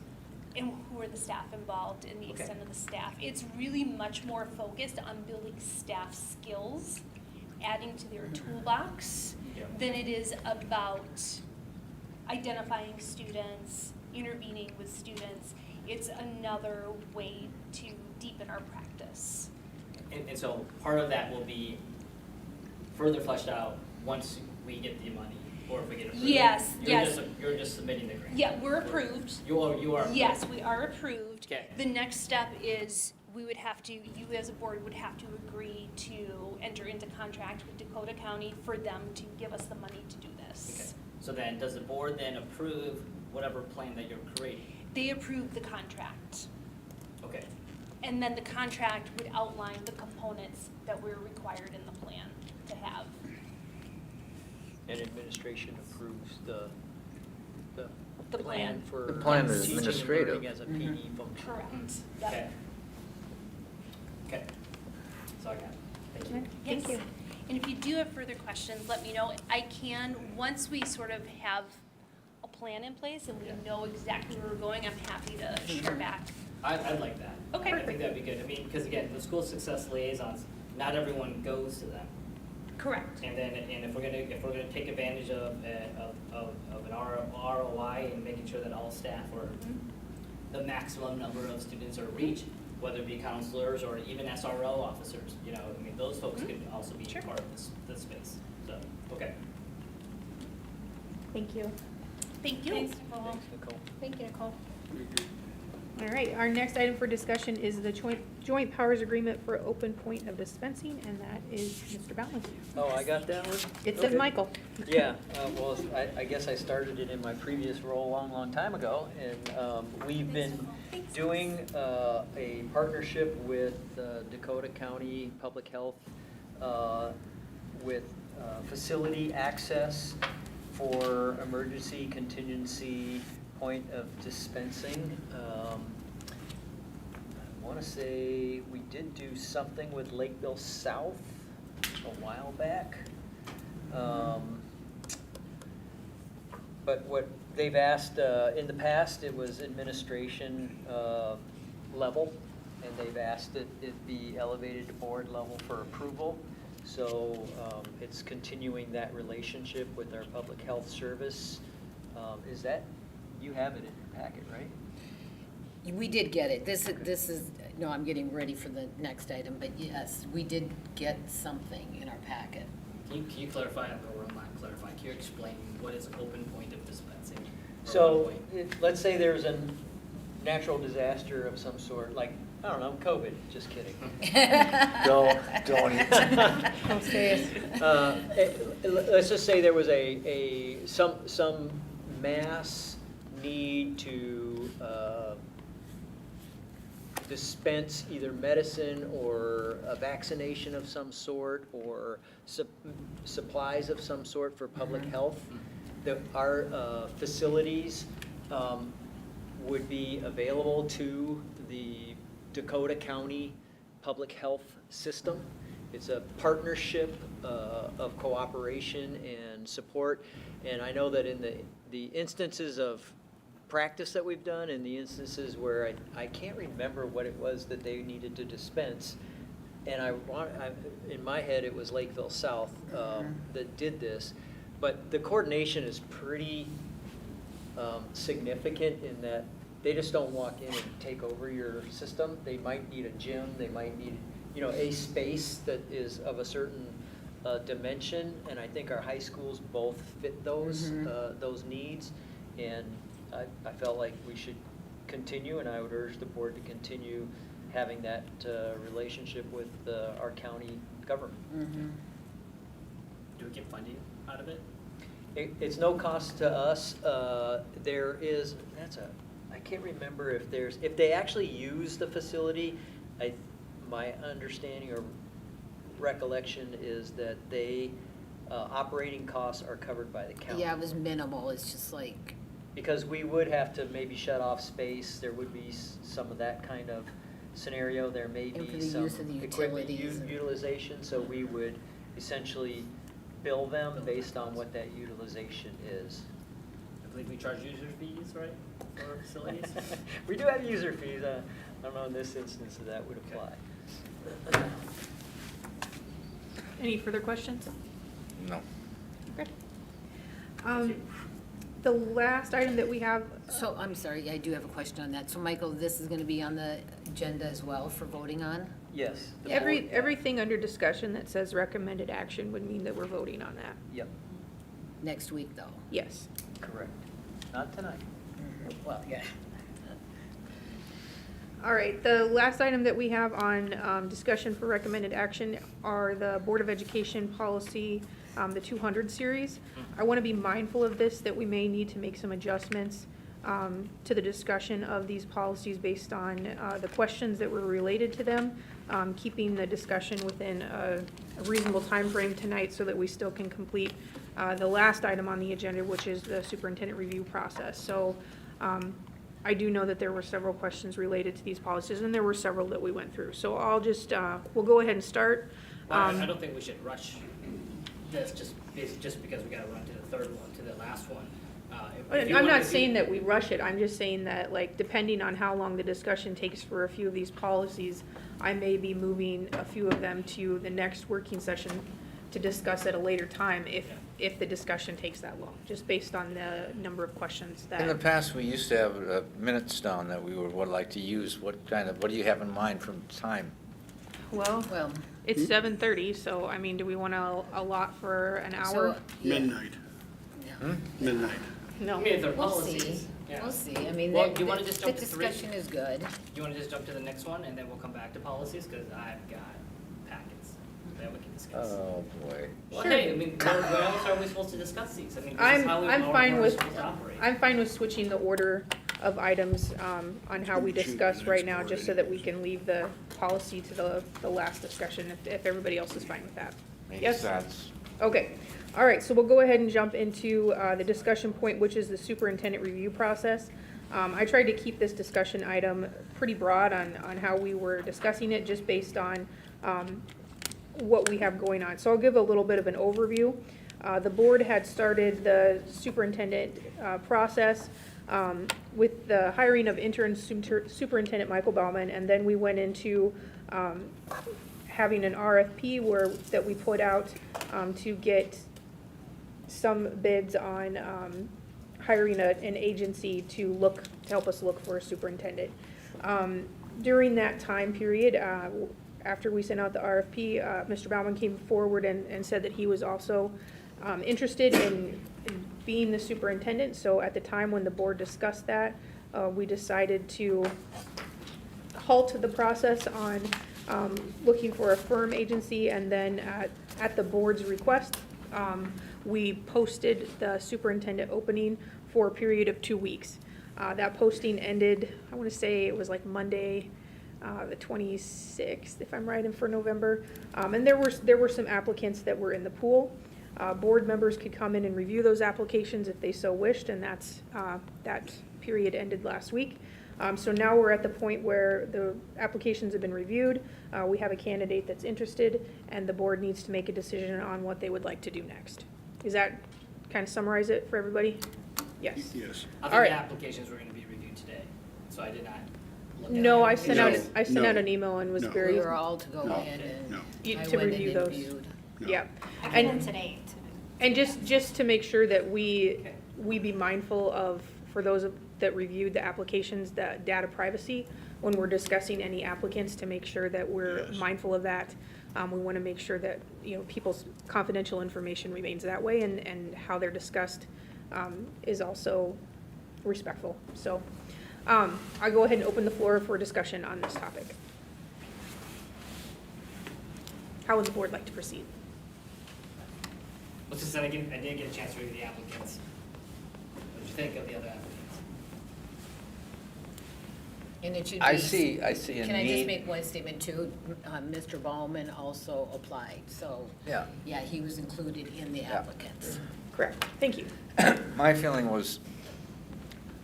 and who were the staff involved and the Okay. extent of the staff. It's really much more focused on building staff skills, adding to their toolbox, Yeah. than it is about identifying students, intervening with students. It's another way to deepen our practice. And so part of that will be further fleshed out once we get the money, or if we get approved. Yes, yes. You're just submitting the grant. Yeah, we're approved. You are. Yes, we are approved. Okay. The next step is we would have to, you as a board would have to agree to enter into contract with Dakota County for them to give us the money to do Okay. this. So then, does the board then approve whatever plan that you're creating? They approve the contract, Okay. and then the contract would outline the components that we're required in the plan to have. And administration approves the The plan. for. The plan is teaching and administrative. learning as a PD function. Correct. Okay. Yep. Okay. That's all I got. Thank you. Yes. And if you do have further questions, let me know. I can, once we sort of have a plan in place and we know exactly where we're going, I'm happy to share back. I'd like that. Okay. I think that'd be good. I mean, because again, the school success liaisons, not everyone goes to them. Correct. And if we're gonna take advantage of an ROI and making sure that all staff are the maximum number of students or reach, whether it be counselors or even SRO officers, you know, I mean, those folks could also be Sure. part of this space, so, okay. Thank you. Thank you. Thanks, Nicole. Thank you, Nicole. All right, our next item for discussion is the joint powers agreement for open point of dispensing, and that is Mr. Boutman. Oh, I got that one? It says Okay. Michael. Yeah, well, I guess I started it in my previous role a long, long time ago, and we've been doing a partnership with Dakota County Public Health with facility access for emergency contingency point of dispensing. I want to say we did do something with Lakeville South a while back. But what they've asked, in the past, it was administration level, and they've asked that it be elevated to board level for approval. So it's continuing that relationship with our public health service. Is that, you have it in your packet, right? We did get it. This is, no, I'm getting ready for the next item, but yes, we did get something in our packet. Can you clarify, or I'm not clarifying, can you explain what is open point of dispensing? Or So, open point? let's say there's a natural disaster of some sort, like, I don't know, COVID, just kidding. Don't Don't say it. Let's just say there was some mass need to dispense either medicine or a vaccination of some sort or supplies of some sort for public health. Our facilities would be available to the Dakota County Public Health System. It's a partnership of cooperation and support. And I know that in the instances of practice that we've done and the instances where I can't remember what it was that they needed to dispense, and in my head it was Lakeville South that did this, but the coordination is pretty significant in that they just don't walk in and take over your system. They might need a gym, they might need, you know, a space that is of a certain dimension, and I think our high schools both fit those needs, and I felt like we should continue, and I would urge the board to continue having that relationship with our county government. Do we get funding out of it? It's no cost to us. There is, I can't remember if they actually use the facility. My understanding or recollection is that operating costs are covered by the county. Yeah, it was minimal. It's just like, Because we would have to maybe shut off space, there would be some of that kind of scenario, there may And for be the some use of the equipment utilities and- utilization, so we would essentially bill them based on what that utilization is. I believe we charge user fees, right, for facilities? We do have user fees, I don't know in this instance if that would apply. Any further questions? No. Okay. The last item that we have, so I'm sorry, I do have a question on that. So Michael, this is gonna be on the agenda as well for voting on? Yes. the board- everything under discussion that says recommended action would mean that we're voting on that. Yep, Next week, though? Yes. correct. Not tonight. Well, yeah. All right, the last item that we have on discussion for recommended action are the Board of Education policy, the 200 series. I want to be mindful of this, that we may need to make some adjustments to the discussion of these policies based on the questions that were related to them, keeping the discussion within a reasonable time frame tonight so that we still can complete the last item on the agenda, which is the superintendent review process. So I do know that there were several questions related to these policies, and there were several that we went through. So I'll just, we'll go ahead and start. Well, I don't think we should rush this just because we gotta run to the third one, to the last one. If you I'm wanna not do- saying that we rush it, I'm just saying that, like, depending on how long the discussion takes for a few of these policies, I may be moving a few of them to the next working session to discuss at a later time if the discussion takes that long, just based on the number of questions In the that. past, we used to have minutes down that we would like to use. What do you have in mind from time? Well, Well, it's 7:30, so I mean, do we want to allot for an hour? so, yeah, Midnight, yeah. midnight. No. I mean, if they're We'll policies, see, yeah. we'll see, I mean, Well, the do you wanna just jump to three? discussion is good. Do you wanna just jump to the next one, and then we'll come back to policies, cause I've got packets that we can discuss. Oh, boy. Well, Sure. hey, I mean, when else are we supposed to discuss these? I mean, this is how I'm fine we're with, supposed to operate. I'm fine with switching the order of items on how we Shoot, discuss the right next now, board just so that we anyways. can leave the policy to the last discussion, if everybody else is fine with that. Makes Yes? sense. Okay, all right, so we'll go ahead and jump into the discussion point, which is the superintendent review process. I tried to keep this discussion item pretty broad on how we were discussing it, just based on what we have going on. So I'll give a little bit of an overview. The board had started the superintendent process with the hiring of interim superintendent Michael Bauman, and then we went into having an RFP that we put out to get some bids on hiring an agency to help us look for a superintendent. During that time period, after we sent out the RFP, Mr. Bauman came forward and said that he was also interested in being the superintendent. So at the time when the board discussed that, we decided to halt the process on looking for a firm agency, and then at the board's request, we posted the superintendent opening for a period of 2 weeks. That posting ended, I want to say it was like Monday, the 26th, if I'm right, and for November. And there were some applicants that were in the pool. Board members could come in and review those applications if they so wished, and that period ended last week. So now we're at the point where the applications have been reviewed, we have a candidate that's interested, and the board needs to make a decision on what they would like to do next. Does that kind of summarize it for everybody? Yes. Yes. I All think right. the applications were gonna be reviewed today, so I did not look at No, them. I sent No, out no, an email and was no. We very, were all to go No, in and no. I to went review and those. interviewed. No. Yeah. I came in And, today and just to make sure that we be mindful of, for those that reviewed the applications, the data privacy, when we're discussing any applicants, to make sure that we're Yes. mindful of that. We want to make sure that, people's confidential information remains that way, and how they're discussed is also respectful. So I'll go ahead and open the floor for discussion on this topic. How would the board like to proceed? Let's just, I didn't get a chance to review the applicants. What did you think of the other applicants? And it should be. I see a need. Can I just make one statement too? Mr. Bauman also applied, so, Yeah. yeah, he was included in the Yeah. applicants. Correct. Thank you. My feeling was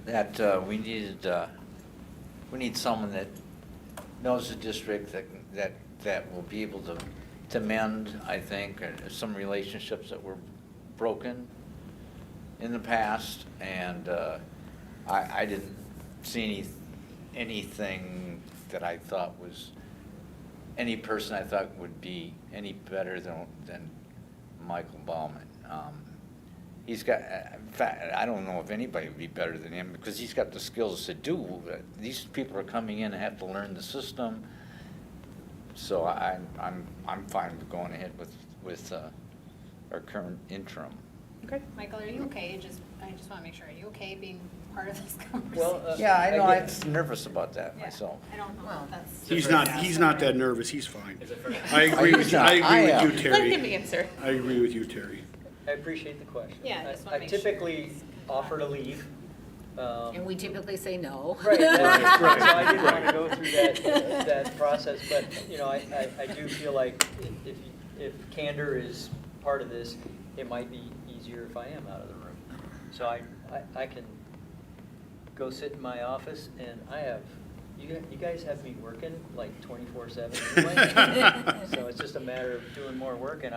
that we need someone that knows the district, that will be able to mend, I think, some relationships that were broken in the past, and I didn't see anything that I thought was, any person I thought would be any better than Michael Bauman. He's got, in fact, I don't know if anybody would be better than him, because he's got the skills to do. These people are coming in and have to learn the system. So I'm fine with going ahead with our current interim. Okay. Michael, are you okay? I just want to make sure, are you okay being part of this Well, conversation? Yeah, I know, I I'm get- nervous about that Yeah, myself. I don't know Well, if that's. He's not that nervous, he's fine. Is it for? I agree with you, I agree with you, Let him Terry. answer. I agree with you, Terry. I appreciate the question. Yeah, I just wanna I make sure. typically offer to leave. And we typically say no. Right, Right, so I didn't want right. to go through that process, but, I do feel like if candor is part of this, it might be easier if I am out of the room. So I can go sit in my office, and you guys have me working like 24/7 anyway. So it's just a matter of doing more work, and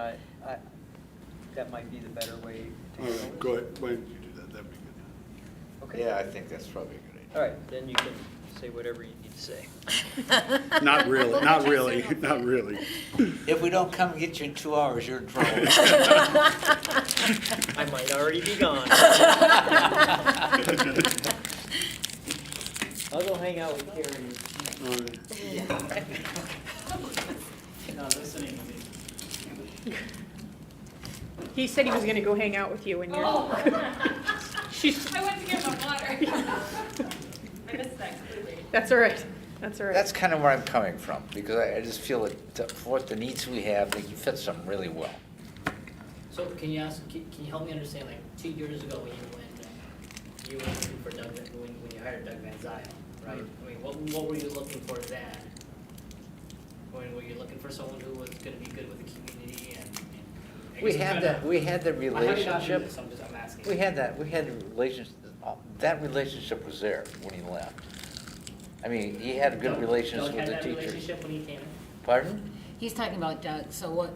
that might be the better way to All go. right, go ahead, why don't you do that, that'd be good. Okay. Yeah, I think that's probably a good idea. All right, then you can Say whatever you need to say. Not really, not really, not really. If we don't come get you in 2 hours, you're in trouble. I might already be gone. I'll go hang out with Karen. Not listening to me. He said he was gonna go hang out with you and you're. She's, I went to get my water. I missed that completely. that's all right, that's all right. That's kind of where I'm coming from, because I just feel that for what the needs we have, that he fits them really well. So can you help me understand, like, 2 years ago when you were looking for Doug, when you hired Doug Van Zyl, right? I mean, what were you looking for then? When were you looking for someone who was gonna be good with the community and I We guess I'm had trying to- we had the I haven't gotten through relationship. this, I'm asking. We had the relationship, that relationship was there when he left. I mean, he had good Doug- relations Doug with the had that teachers. relationship when he came in? Pardon? He's talking about Doug, so what,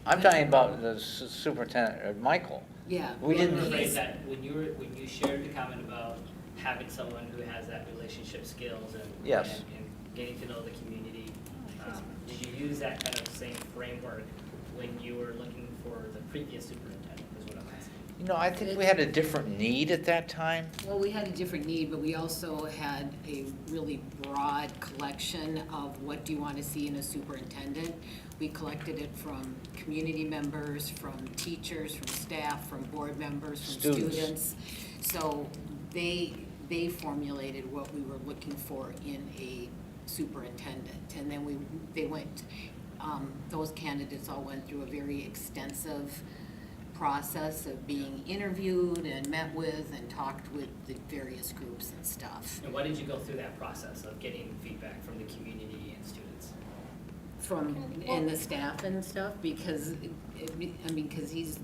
I'm talking about the superintendent, Michael. yeah. We didn't- Well, rephrase that, when you shared the comment about having someone who has that relationship skills and Yes. and getting to know the community, did you use that kind of same framework when you were looking for the previous superintendent, is what I'm asking? You know, I think we had a different need at that time. Well, we had a different need, but we also had a really broad collection of what do you want to see in a superintendent. We collected it from community members, from teachers, from staff, from board members, from Students. students. So they formulated what we were looking for in a superintendent. And then they went, those candidates all went through a very extensive process of being interviewed and met with and talked with the various groups and stuff. And why did you go through that process of getting feedback from the community and students? And the staff and stuff, because, because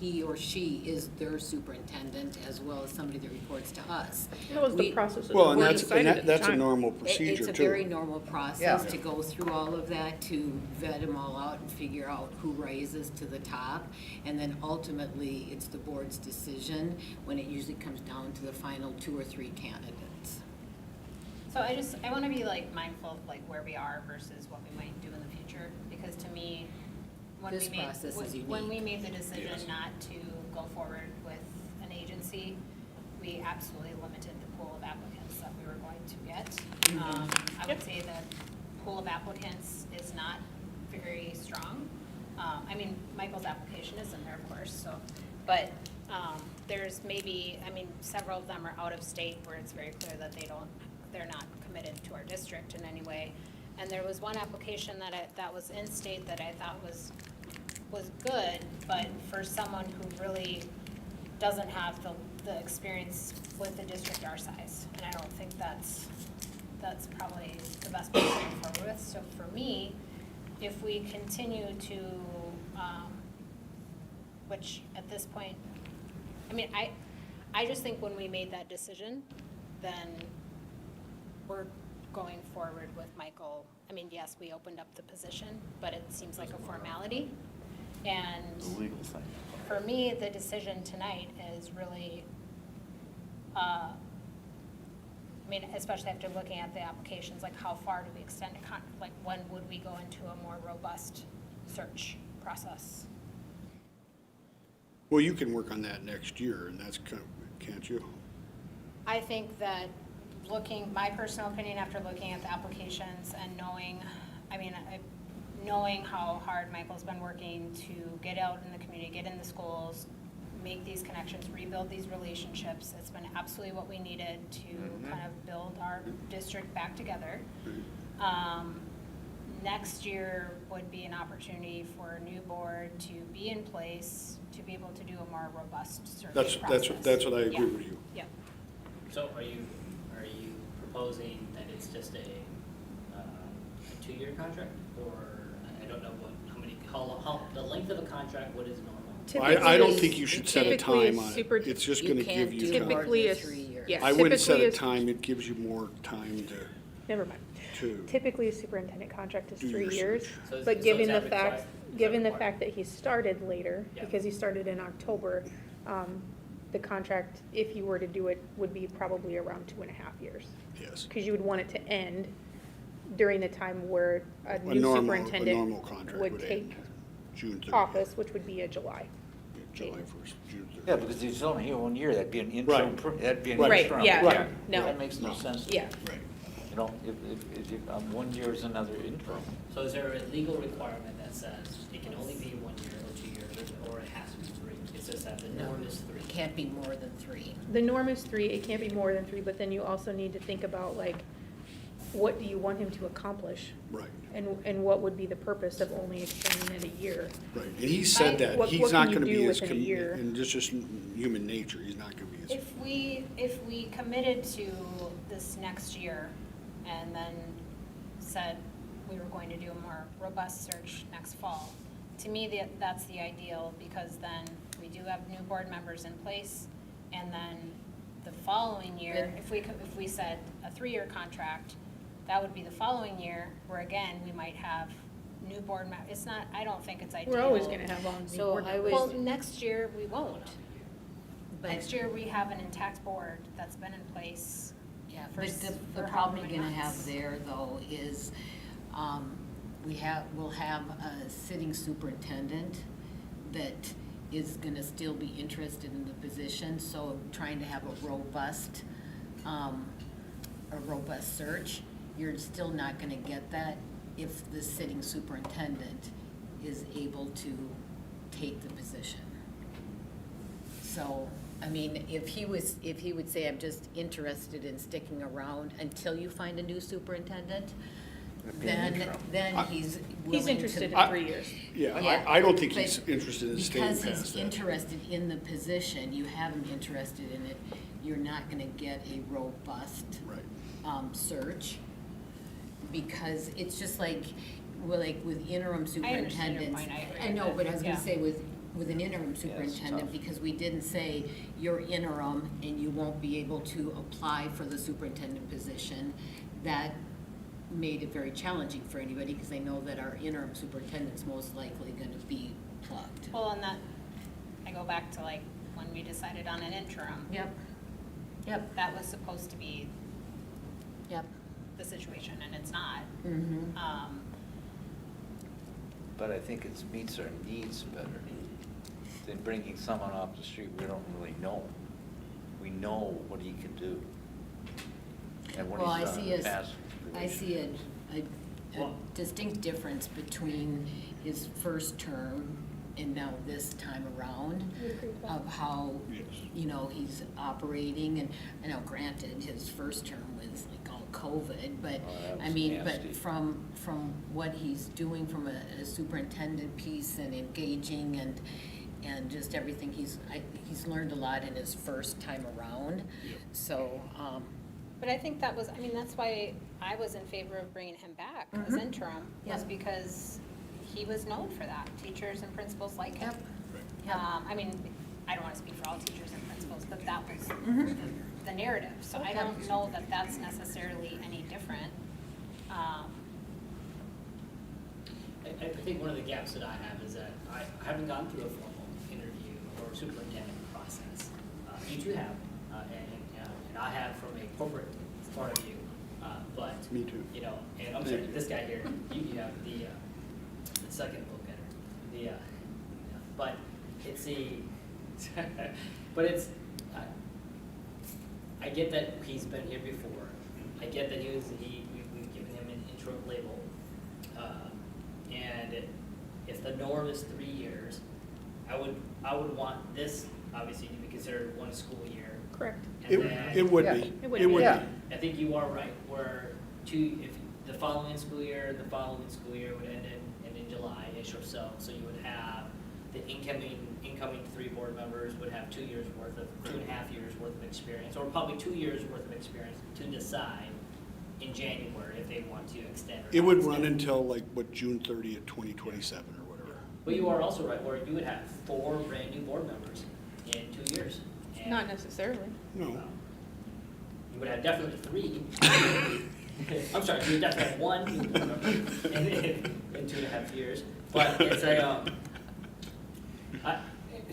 he or she is their superintendent as well as somebody that reports to us. That was the We- process that Well, the and board that's, decided at the that's a time. normal It's procedure a too. very normal process Yeah. to go through all of that, to vet them all out and figure out who rises to the top. And then ultimately, it's the board's decision when it usually comes down to the final 2 or 3 candidates. So I want to be like mindful of like where we are versus what we might do in the future, because to me, This process is when we unique. made the decision not to go forward with an agency, we absolutely limited the pool of applicants that we were going to get. I would say the pool of applicants is not very strong. I mean, Michael's application is in there, of course, so, but there's maybe, I mean, several of them are out of state where it's very clear that they're not committed to our district in any way. And there was one application that was in state that I thought was good, but for someone who really doesn't have the experience with the district our size. And I don't think that's probably the best place to move forward with. So for me, if we continue to, which at this point, I mean, I just think when we made that decision, then we're going forward with Michael. I mean, yes, we opened up the position, but it seems like a formality. And legal thing. for me, the decision tonight is really, I mean, especially after looking at the applications, like how far do we extend it, like when would we go into a more robust search process? Well, you can work on that next year, and that's kind of, can't you? I think that my personal opinion after looking at the applications and knowing, knowing how hard Michael's been working to get out in the community, get in the schools, make these connections, rebuild these relationships, it's been absolutely what we needed to kind of build our district back together. Next year would be an opportunity for a new board to be in place, to be able to do a more robust search process. That's what I agree Yeah. with you. Yeah. So are you proposing that it's just a 2-year contract, or I don't know how the length of a contract, what is normal? I don't think you should set a Typically, time on it. It's just You gonna can't give you do time. more Typically, than a 3 years. yeah, I wouldn't set typically a a- time, it gives you more time Never mind. to, Typically, a superintendent contract is Do 3 your years, search. So is- but so given is the that fact, required? Is that given the required? fact that he started later, Yeah. because he started in October, the contract, if you were to do it, would be probably around 2.5 years. Yes. Because you would want it to end during the time where a new normal superintendent contract would would take end June 30th. office, which would be a July. July 1st, June 30th. Yeah, because he's only here 1 year, that'd be an interim, Right. that'd be an Right, interim. yeah, Right. no, That makes no sense. to me. yeah. Right. You know, if you, 1 year is another interim. So is there a legal requirement that says it can only be 1 year or 2 years, or it has to be 3? It's just that the norm is 3. It can't be more than 3. The norm is 3, it can't be more than 3, but then you also need to think about, like, what do you want him to accomplish? Right, And what would be the purpose of only extending it a year? right. And he said that, What he's not can you gonna do be as, within a year? and it's just human nature, he's not gonna be as. If we committed to this next year and then said we were going to do a more robust search next fall, to me, that's the ideal, because then we do have new board members in place, and then the following year, if we said a 3-year contract, that would be the following year, where again, we might have new board it's not, I don't think it's ideal. We're always gonna have all new So board I members. was- Well, next year, we won't. But- Next year, we have an intact board that's been in place. Yeah, for but s- the for how problem many you're gonna months? have there, though, is, we'll have a sitting superintendent that is gonna still be interested in the position, so trying to have a robust search, you're still not gonna get that if the sitting superintendent is able to take the position. So, I mean, if he would say, I'm just interested in sticking around until you find a new superintendent, It'd be an interim. then he's willing to. He's interested in I- 3 years. Yeah, I don't think he's But interested in staying past that. Because he's interested in the position, you have him interested in it, you're not gonna get a robust Right. search. Because it's just like, well, like with interim I understand your superintendents. point, I agree I with know, it, but I was gonna yeah. say with an interim it's superintendent, tough. because we didn't say you're interim and you won't be able to apply for the superintendent position, that made it very challenging for anybody, because they know that our interim superintendent's most likely gonna be plugged. Well, and that, I go back to like when we decided on an interim. Yep, yep, That was supposed to be yep. the situation, and it's not. Mm-hmm. But I think it meets our needs better than bringing someone off the street we don't really know. We know what he can do. And what Well, I he's done see in the past. I see a Well- distinct difference between his first term and now this time around of how, Yes. you know, he's operating. And I know, granted, his first term was like all COVID, but Oh, that I was mean, nasty. but from what he's doing from a superintendent piece and engaging and just everything, he's learned a lot in his first time around. So, But I think that was, I mean, that's why I was in favor of bringing him back as Mhm. interim, was Yep. because he was known for that. Teachers and principals like him. Yep. Yep. I mean, I don't want to speak for all teachers and principals, but that was Mhm. the narrative. So I Okay. don't know that that's necessarily any different. I think one of the gaps that I have is that I haven't gone through a formal interview or superintendent process. You two have, and I have from a corporate point of view, but. Me too. You know, and I'm sorry, this guy here, you have the second vote getter, but it's but it's, I get that he's been here before. I get that we've given him an interim label. And if the norm is 3 years, I would want this obviously to be considered 1 school year. Correct. It would Yeah. be. It would It be. would Yeah. be. I think you are right, where if the following school year would end in July-ish or so. So you would have the incoming 3 board members would have 2 years worth of, 2.5 years worth of experience, or probably 2 years worth of experience to decide in January if they want to extend or It not would extend. run until like, what, June 30th, 2027 or whatever. But you are also right, where you would have 4 brand new board members in 2 years. And, Not necessarily. No. You would have definitely 3. I'm sorry, you would definitely have 1 new board member in 2.5 years. But it's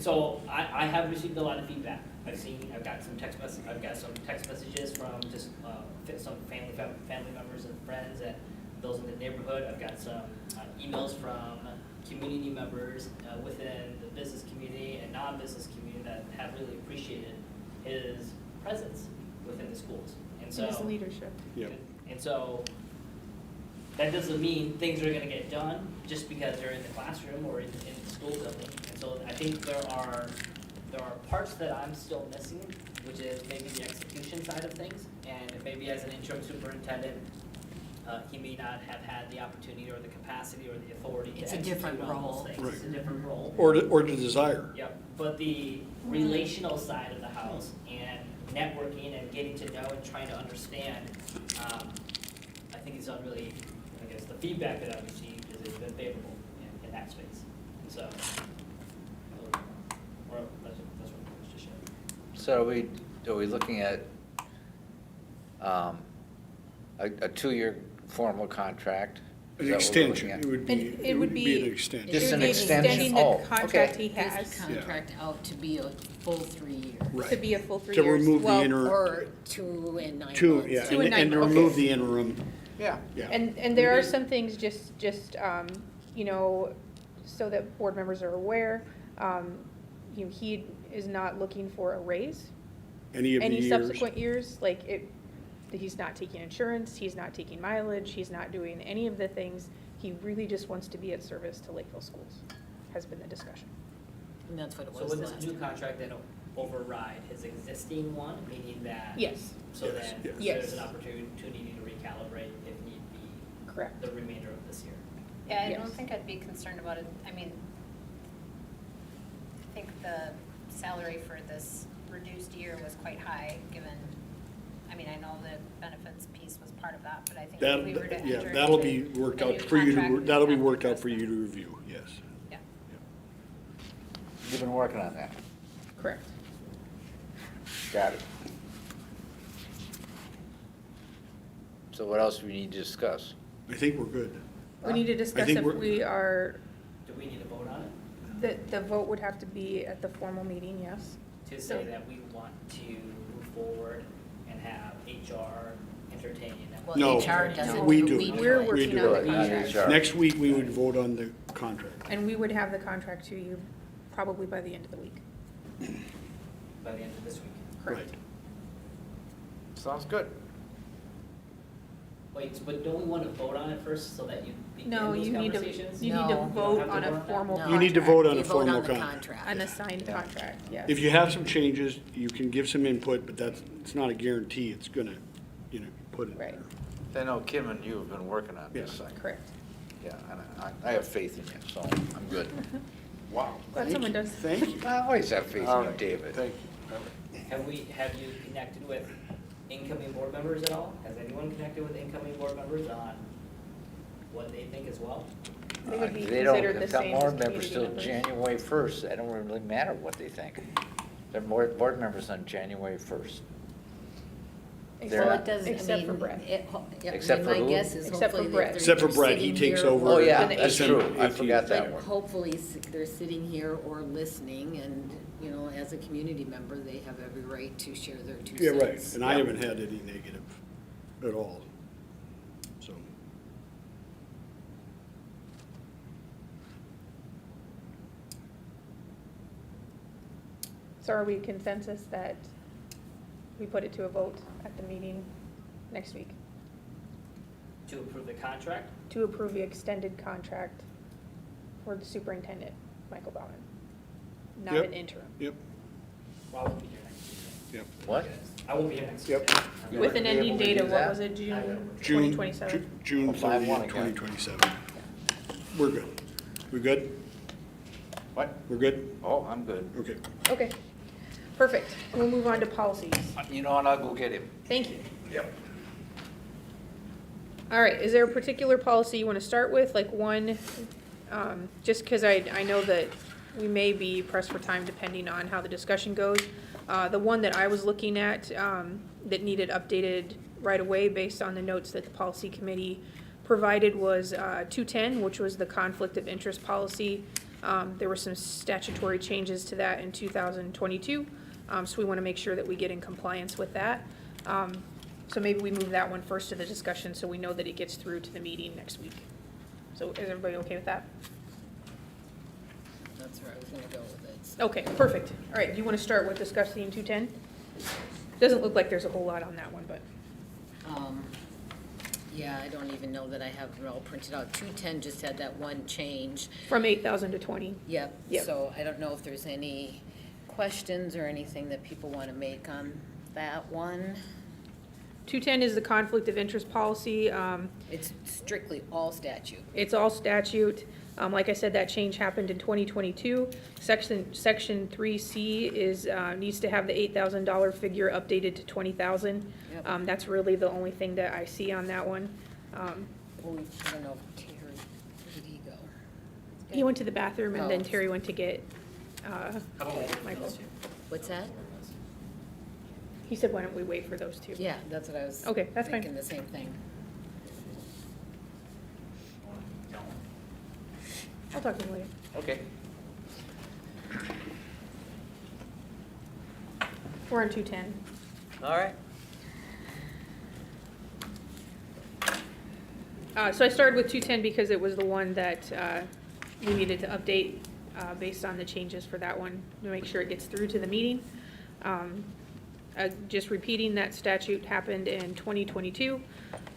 a, I have received a lot of feedback I've got some text messages from just some family members and friends and those in the neighborhood. I've got some emails from community members within the business community and non-business community that have really appreciated his presence within the schools. And so His leadership. Yep. And so that doesn't mean things are gonna get done just because they're in the classroom or in the school building. And so I think there are parts that I'm still missing, which is maybe the execution side of things. And maybe as an interim superintendent, he may not have had the opportunity or the capacity or the authority to It's a execute different on role. those things. It's a different role. Or the desire. Yep, but the relational side of the house and networking and getting to know and trying to understand, I think he's done really, I guess, the feedback that I've received is it's been favorable in that space. And so, that's what I was just sharing. So are we looking at a 2-year formal contract? Is An that what we're extension, looking at? it would And be, it would be. an extension. Just It would an be extension? extending Oh, the contract okay. he has His contract out to be a full 3 years. Right. to be a full 3 To years. remove the Well, interim. Or 2 and 9 months. Two, yeah, 2 and 9 and to months. remove Okay. the interim, Yeah. yeah. And there are some things just, you know, so that board members are aware, you know, he is not looking for a raise. Any of the Any years. subsequent years, like he's not taking insurance, he's not taking mileage, he's not doing any of the things. He really just wants to be at service to Lakeville schools, has been the discussion. And that's what it So was would this last new time. contract then override his existing one, meaning that? Yes, So Yes, then yes. Yes. there's an opportunity to recalibrate if need be correct. the remainder of this year. Yeah, I Yes. don't think I'd be concerned about it. I mean, I think the salary for this reduced year was quite high, given, I mean, I know the benefits piece was part of that, but I think if we were to That, enter yeah, into that'll be worked a out new for you contract, to, we'd that'll be have to worked out address for you that. to review, yes. Yeah. You've been working on that. Correct. Got it. So what else do we need to discuss? I think we're good. We need to discuss think if we're- we are, Do we need to vote on it? the vote would have to be at the formal meeting, yes. To say that we want to move forward and have HR entertain? Well, No, HR doesn't, we but do. we do We're it. working do on the it, not contract. HR. Next week, we would vote on the contract. And we would have the contract to you probably by the end of the week. By the end of this week. Correct. Right. Sounds good. Wait, but don't we want to vote on it first so that you begin No, those you need to, conversations? you need to No. vote have to on vote a on that? formal No. You need to vote on You a formal the contract. An assigned contract, yes. If you have some changes, you can give some input, but it's not a guarantee it's gonna, put it Right. there. I know Kim and you have been working on this. Yeah. Correct. Yeah, and I have faith in you, so I'm good. Wow. Glad someone does. Thank you. I always have faith in you, David. Thank you. Have you connected with incoming board members at all? Has anyone connected with incoming board members on what they think as well? They would be They don't, considered the if that same as board members community till members. January 1st, it don't really matter what they think. They're board members on January 1st. Except- Well, it doesn't, I Except for mean, Brett. Except for my who? guess is Except for hopefully Brett. that Except for they're Brett, he sitting takes here over. Oh, yeah, the that's December true. I 18th. forgot that But one. hopefully they're sitting here or listening and, as a community member, they have every right to share their 2 Yeah, right, cents. and I haven't had any negative at all, so. So are we consensus that we put it to a vote at the meeting next week To approve the contract? to approve the extended contract for the superintendent, Michael Bauman? Not Yep. an interim. Yep, Well, I won't be here next week. yep. What? I won't be here next Yep. week. You With wouldn't an be ending able to date do of, what that? was it, June June 2027? June Oh, 5-1 30th, again. 2027. We're good. We good? What? We're good? Oh, I'm good. Okay. Okay, perfect. We'll move on to policies. You know what, I'll go get him. Thank you. Yep. All right, is there a particular policy you want to start with, like one, just because I know that we may be pressed for time depending on how the discussion goes. The one that I was looking at that needed updated right away based on the notes that the policy committee provided was 210, which was the conflict of interest policy. There were some statutory changes to that in 2022. So we want to make sure that we get in compliance with that. So maybe we move that one first to the discussion so we know that it gets through to the meeting next week. So is everybody okay with that? That's where I was gonna go with it. Okay, perfect. All right, do you want to start with discussing 210? Doesn't look like there's a whole lot on that one, but. Yeah, I don't even know that I have it all printed out. 210 just had that one change. From 8,000 to 20. Yep. Yep. So I don't know if there's any questions or anything that people want to make on that one. 210 is the conflict of interest policy. It's strictly all statute. It's all statute. Like I said, that change happened in 2022. Section 3C is, needs to have the $8,000 figure updated to 20,000. Yep. That's really the only thing that I see on that one. Oh, I don't know, Terry, where did he go? He went to the bathroom and then Oh. Terry went to get, How about we wait for Michael. those two? What's that? He said, why don't we wait for those two? Yeah, that's what I was. Okay, that's fine. Thinking the same thing. I'll talk to him later. Okay. We're on 210. All right. So I started with 210 because it was the one that we needed to update based on the changes for that one to make sure it gets through to the meeting. Just repeating, that statute happened in 2022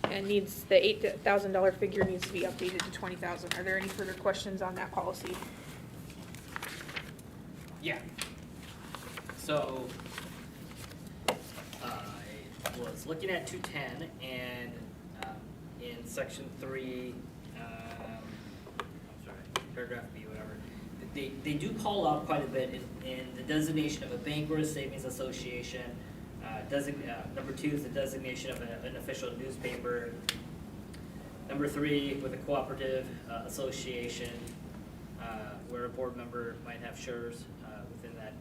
and needs, the $8,000 figure needs to be updated to 20,000. Are there any further questions on that policy? Yeah. So, I was looking at 210 and in section 3, I'm sorry, paragraph B, whatever, they do call out quite a bit in the designation of a bank or a savings association. Number 2 is the designation of an official newspaper. Number 3, with a cooperative association, where a board member might have shares within that,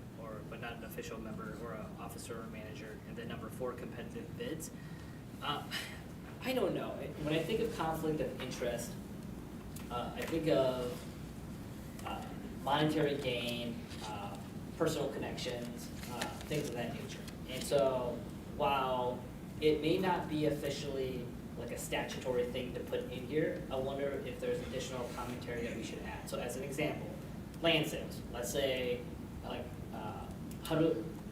but not an official member or an officer or manager. And then number 4, competitive bids. I don't know. When I think of conflict of interest, I think of monetary gain, personal connections, things of that nature. And so while it may not be officially like a statutory thing to put in here, I wonder if there's additional commentary that we should add. So as an example, land sales. Let's say, like,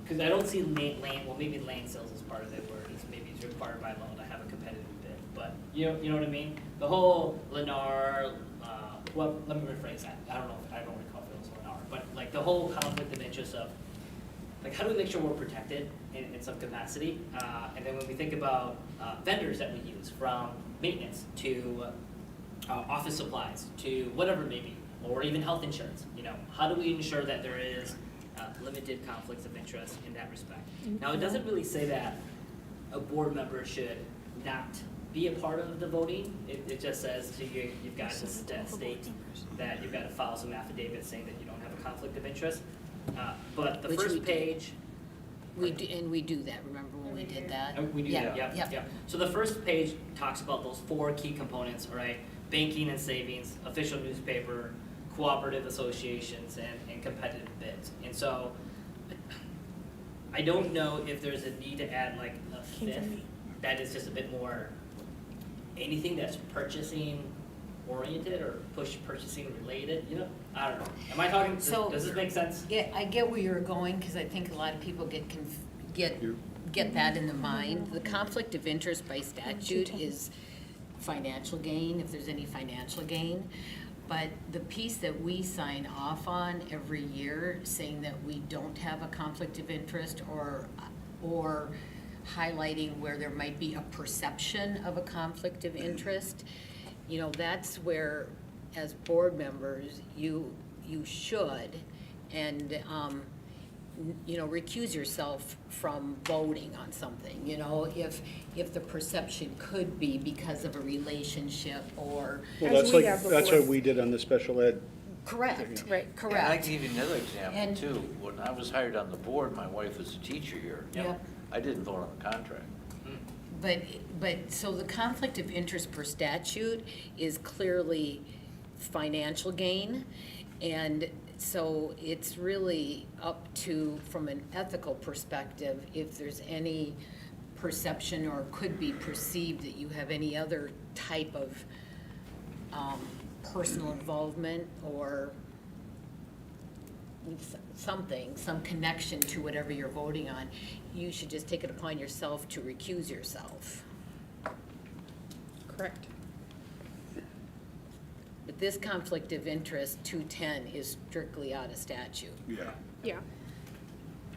because I don't see land, well, maybe land sales is part of it, where maybe it's required by law to have a competitive bid. But you know what I mean? The whole Lennar, well, let me rephrase that. I don't recall if it was Lennar, but like the whole conflict of interest of, like, how do we make sure we're protected in some capacity? And then when we think about vendors that we use, from maintenance to office supplies to whatever it may be, or even health insurance, how do we ensure that there is limited conflicts of interest in that respect? Now, it doesn't really say that a board member should not be a part of the voting. It just says to you, you've got to state that you've got to file some affidavit saying that you don't have a conflict of interest. But the Which we first do. page. We do that, remember when we did that? We do that, Yeah, yep. So the first page talks about those 4 key components, all right? Banking and savings, official newspaper, cooperative associations, and competitive bids. And so I don't know if there's a need to add like a 5th that is just a bit more, anything that's purchasing oriented or purchasing related, I don't know. Am I talking, does this make sense? Yeah, I get where you're going, because I think a lot of people get that in the mind. The conflict of interest by statute is financial gain, if there's any financial gain. But the piece that we sign off on every year, saying that we don't have a conflict of interest, or highlighting where there might be a perception of a conflict of interest, that's where, as board members, you should, and, recuse yourself from voting on something, if the perception could be because of a relationship or. Well, As we have that's before. what we did on the special ed. Correct, Right. Yeah, I correct. can give you another example And- too. When I was hired on the board, my wife was a teacher here. Yep. I didn't vote on the contract. But, so the conflict of interest per statute is clearly financial gain, And so it's really up to, from an ethical perspective, if there's any perception or could be perceived that you have any other type of personal involvement or something, some connection to whatever you're voting on, you should just take it upon yourself to recuse yourself. Correct. But this conflict of interest, 210, is strictly out of statute. Yeah. Yeah.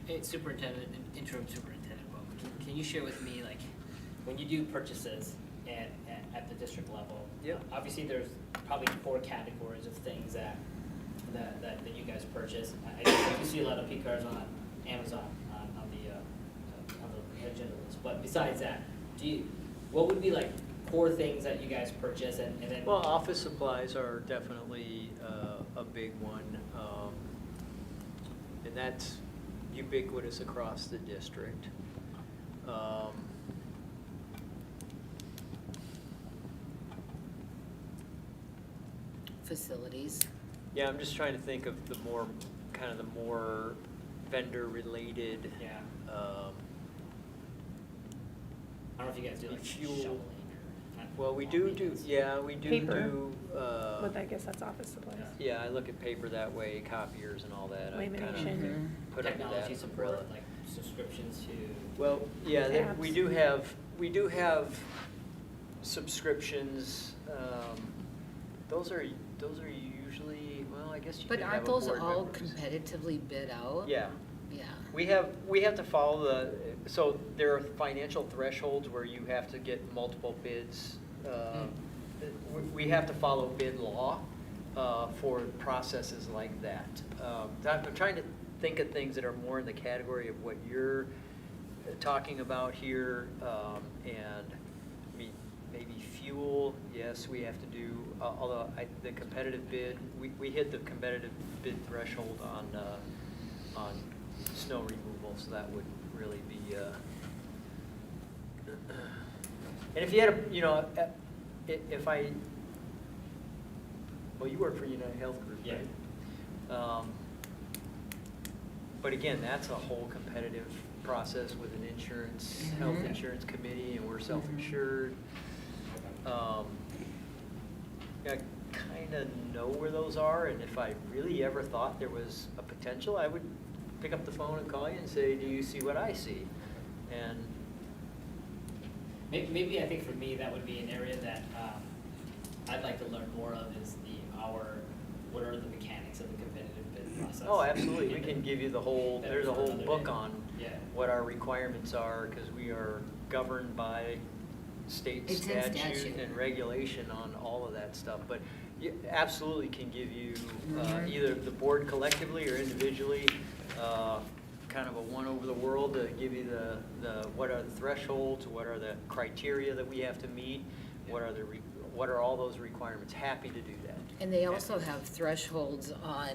Hey, superintendent, and interim superintendent, well, can you share with me, like, when you do purchases at the district level? Yeah. Obviously, there's probably 4 categories of things that you guys purchase. I do see a lot of P cards on Amazon, on the agenda list, but besides that, what would be like core things that you guys purchase and then? Well, office supplies are definitely a big one, and that's ubiquitous across the district. Facilities. Yeah, I'm just trying to think of the more, kind of the more vendor-related. Yeah. um, I don't know if you guys do like Fuel. shoveling or. Well, we do, yeah, we do Paper. do. But I guess that's office supplies. Yeah, I look at paper that way, copiers and all that. I kind of Lamination. put under that Technology support, umbrella. like subscriptions to. Well, yeah, we Apps. do have subscriptions. Those are usually, well, I guess you But could aren't have a those board all members. competitively bid out? Yeah. Yeah. We have to follow so there are financial thresholds where you have to get multiple bids. We have to follow bid law for processes like that. I'm trying to think of things that are more in the category of what you're talking about here. And I mean, maybe fuel, yes, we have to do, although the competitive bid, we hit the competitive bid threshold on snow removal, so that would really be, and if you had if well, you work for United Health Group, Yeah. right? But again, that's a whole competitive process with an health insurance committee, and we're self-insured. I kind of know where those are, and if I really ever thought there was a potential, I would pick up the phone and call you and say, do you see what I see? And Maybe I think for me, that would be an area that I'd like to learn more of is what are the mechanics of the competitive bid process? oh, absolutely, we can give you there's a whole Another book day. on Yeah. what our requirements are, because we are governed by state It's in statute statute. and regulation on all of that stuff. But you absolutely can give you, either the board collectively or individually, kind of a one over the world to give you what are the thresholds, what are the criteria that we have to meet, what are all those requirements. Happy to do that. And they also have thresholds on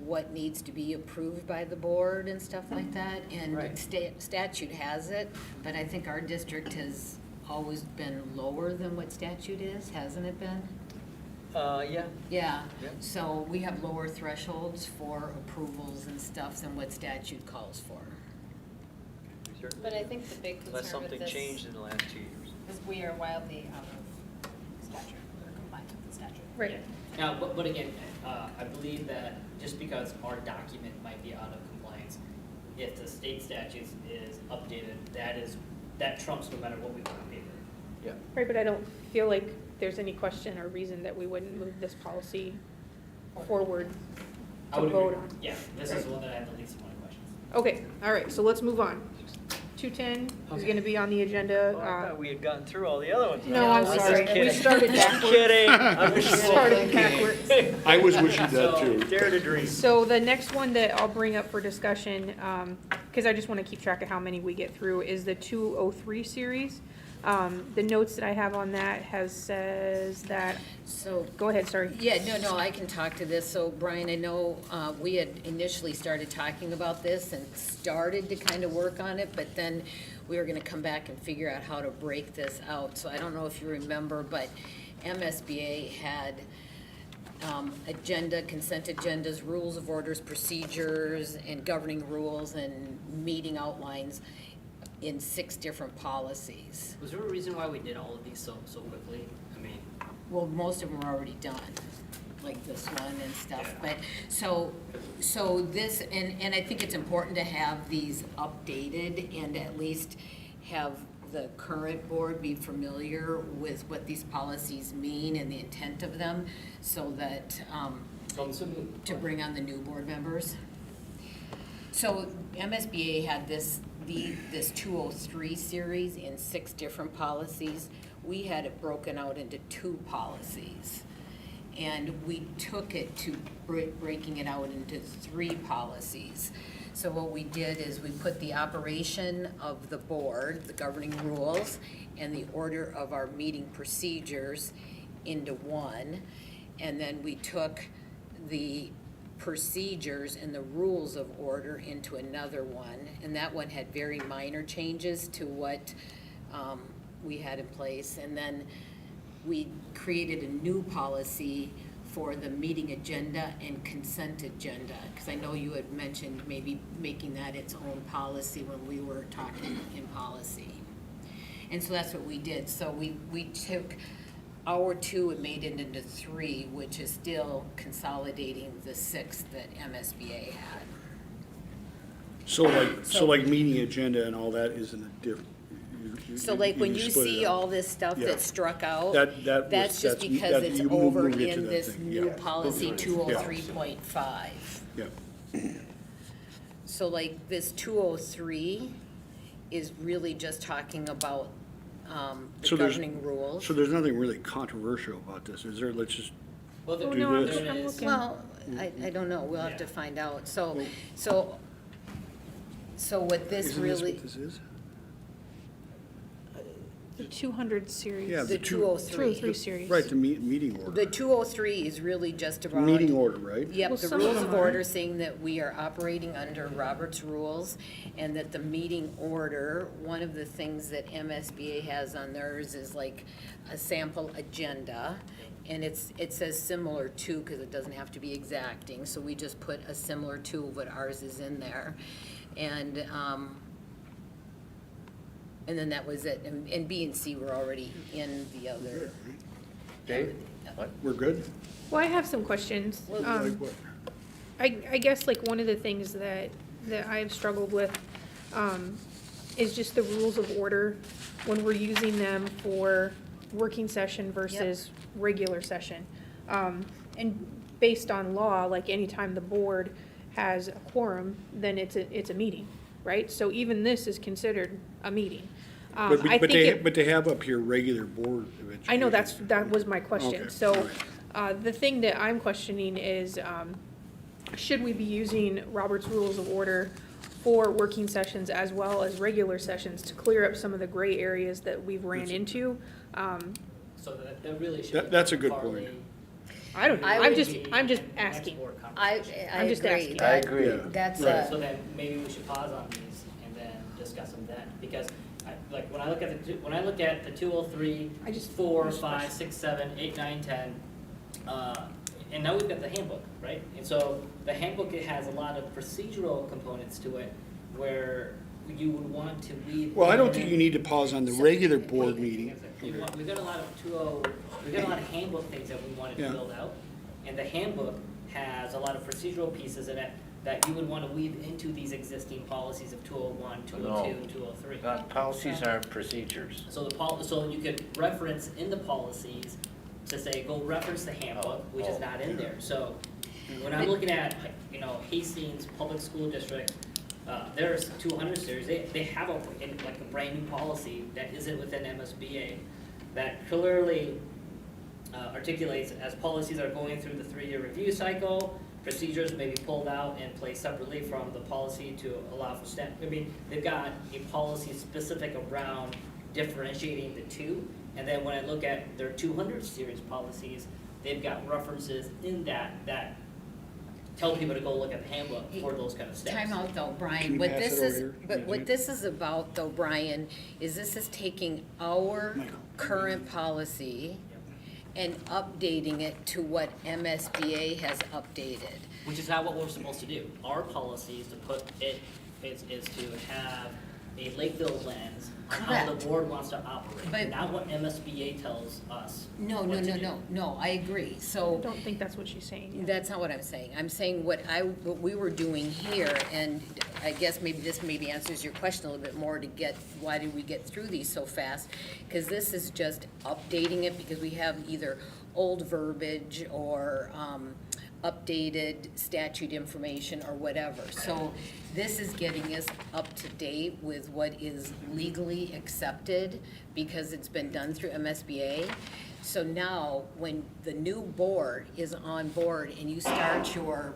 what needs to be approved by the board and stuff like that. And Right. statute has it, but I think our district has always been lower than what statute is, hasn't it been? Yeah. Yeah, Yep. so we have lower thresholds for approvals and stuff than what statute calls for. we certainly But I do. think the big Unless concern with something this changed in the last 2 years. is we are wildly out of statute, or compliant with the statute. Right. Yeah. Now, but again, I believe that just because our document might be out of compliance, if the state statute is updated, that trumps no matter what we put on paper. Yeah. Right, but I don't feel like there's any question or reason that we wouldn't move this policy forward I to would vote agree. on. Yeah, this is the one that I have the least amount of questions. Okay, all right, so let's move on. 210 is gonna be on the agenda. Oh, I thought we had gotten through all the other ones. No, I'm No, we sorry, just we started Just backwards. kidding. I'm We just started kidding. backwards. I was wishing that too. Dare to dream. So the next one that I'll bring up for discussion, because I just want to keep track of how many we get through, is the 203 series. The notes that I have on that says that, So, go ahead, sorry. yeah, no, I can talk to this. So Brian, I know we had initially started talking about this and started to kind of work on it, but then we were gonna come back and figure out how to break this out. So I don't know if you remember, but MSBA had agenda, consent agendas, rules of orders, procedures, and governing rules and meeting outlines in 6 different policies. Was there a reason why we did all of these so quickly? I mean, Well, most of them are already done, like this one and stuff, Yeah. but, so this, and I think it's important to have these updated and at least have the current board be familiar with what these policies mean and the intent of them, so that, so I'm assuming. to bring on the new board members. So MSBA had this 203 series in 6 different policies. We had it broken out into 2 policies. And we took it to breaking it out into 3 policies. So what we did is we put the operation of the board, the governing rules, and the order of our meeting procedures into 1. And then we took the procedures and the rules of order into another one. And that one had very minor changes to what we had in place. And then we created a new policy for the meeting agenda and consent agenda, because I know you had mentioned maybe making that its own policy when we were talking in policy. And so that's what we did. So we took our 2 and made it into 3, which is still consolidating the 6 that MSBA had. So like meeting agenda and all that isn't a different. So like when you split it see up. all this stuff Yeah. that's struck out, That that's just was- because that- it's you over moved it to in that this thing, new yeah. policy Yeah. 203.5. Yeah, So like this 203 is really just talking about the So there's- governing rules. so there's nothing really controversial about this, is there? Let's just, Well, Oh, there, no, this. there I'm is. looking. Well, I don't know, we'll have Yeah. to find out. So what this isn't this really, what this is? The 200 series. Yeah, the the two- 203. 203 series. Right, the meeting order. The 203 is really just around. Meeting order, right? Yep, Well, the some of rules them of are. order saying that we are operating under Robert's rules, and that the meeting order, one of the things that MSBA has on theirs is like a sample agenda, and it says similar to, because it doesn't have to be exacting, so we just put a similar to, but ours is in there. And then that was it, and B and C were already in the other. Dave? What? We're good? Well, I have some questions. Like what? I guess like one of the things that I've struggled with is just the rules of order when we're using them for working session versus regular session. And based on law, like anytime the board has a quorum, then it's a meeting, right? So even this is considered a meeting. I think it. But they have up here regular board of education. I know, that was my question. Okay, So, all the thing that I'm questioning is, should we be using Robert's Rules of Order for working sessions as well as regular sessions to clear up some of the gray areas that we've ran into? So that really should. That- that's a good partly- point. I don't know, I I'm would just be asking. next board I conversation. I I'm just agree. asking. I agree. Yeah. That's Right. So then maybe we should pause on these and then discuss them then, because like when I look at the 203, I just- 4, 5, 6, 7, 8, 9, 10, and now we've got the handbook, right? And so the handbook, it has a lot of procedural components to it where you would want to weave. Well, I don't in- think you need to pause on the regular board meeting. We've got a lot of we've got a lot of handbook things that we wanted Yeah. to build out. And the handbook has a lot of procedural pieces in it that you would want to weave into these existing policies of 201, 202, 203. Policies aren't procedures. So so you could reference in the policies to say, go reference the handbook, which is not in there. So when I'm looking at, Hastings Public School District, there's 200 series, they have a brand new policy that isn't within MSBA that clearly articulates as policies are going through the 3-year review cycle, procedures may be pulled out and placed separately from the policy to allow for staff. I mean, they've got a policy specific around differentiating the two. And then when I look at their 200 series policies, they've got references in that tell people to go look at the handbook for those kind of steps. Time out though, Can Brian, you what pass this it over is, here? but Yeah, what yeah. this is about though, Brian, is this is taking our Michael. current policy and updating it to what MSBA has updated. Which is not what we're supposed to do. Our policy is to put it, is to have a Lakeville lens on how the Correct. board wants to operate, But- not what MSBA tells us No, what to do. no, I agree, I so. don't think that's what she's saying. yeah. That's not what I'm saying. I'm saying what we were doing here, and I guess maybe this maybe answers your question a little bit more to get, why did we get through these so fast? Because this is just updating it because we have either old verbiage or, updated statute information or whatever. So this is getting us up to date with what is legally accepted because it's been done through MSBA. So now, when the new board is on board and you start your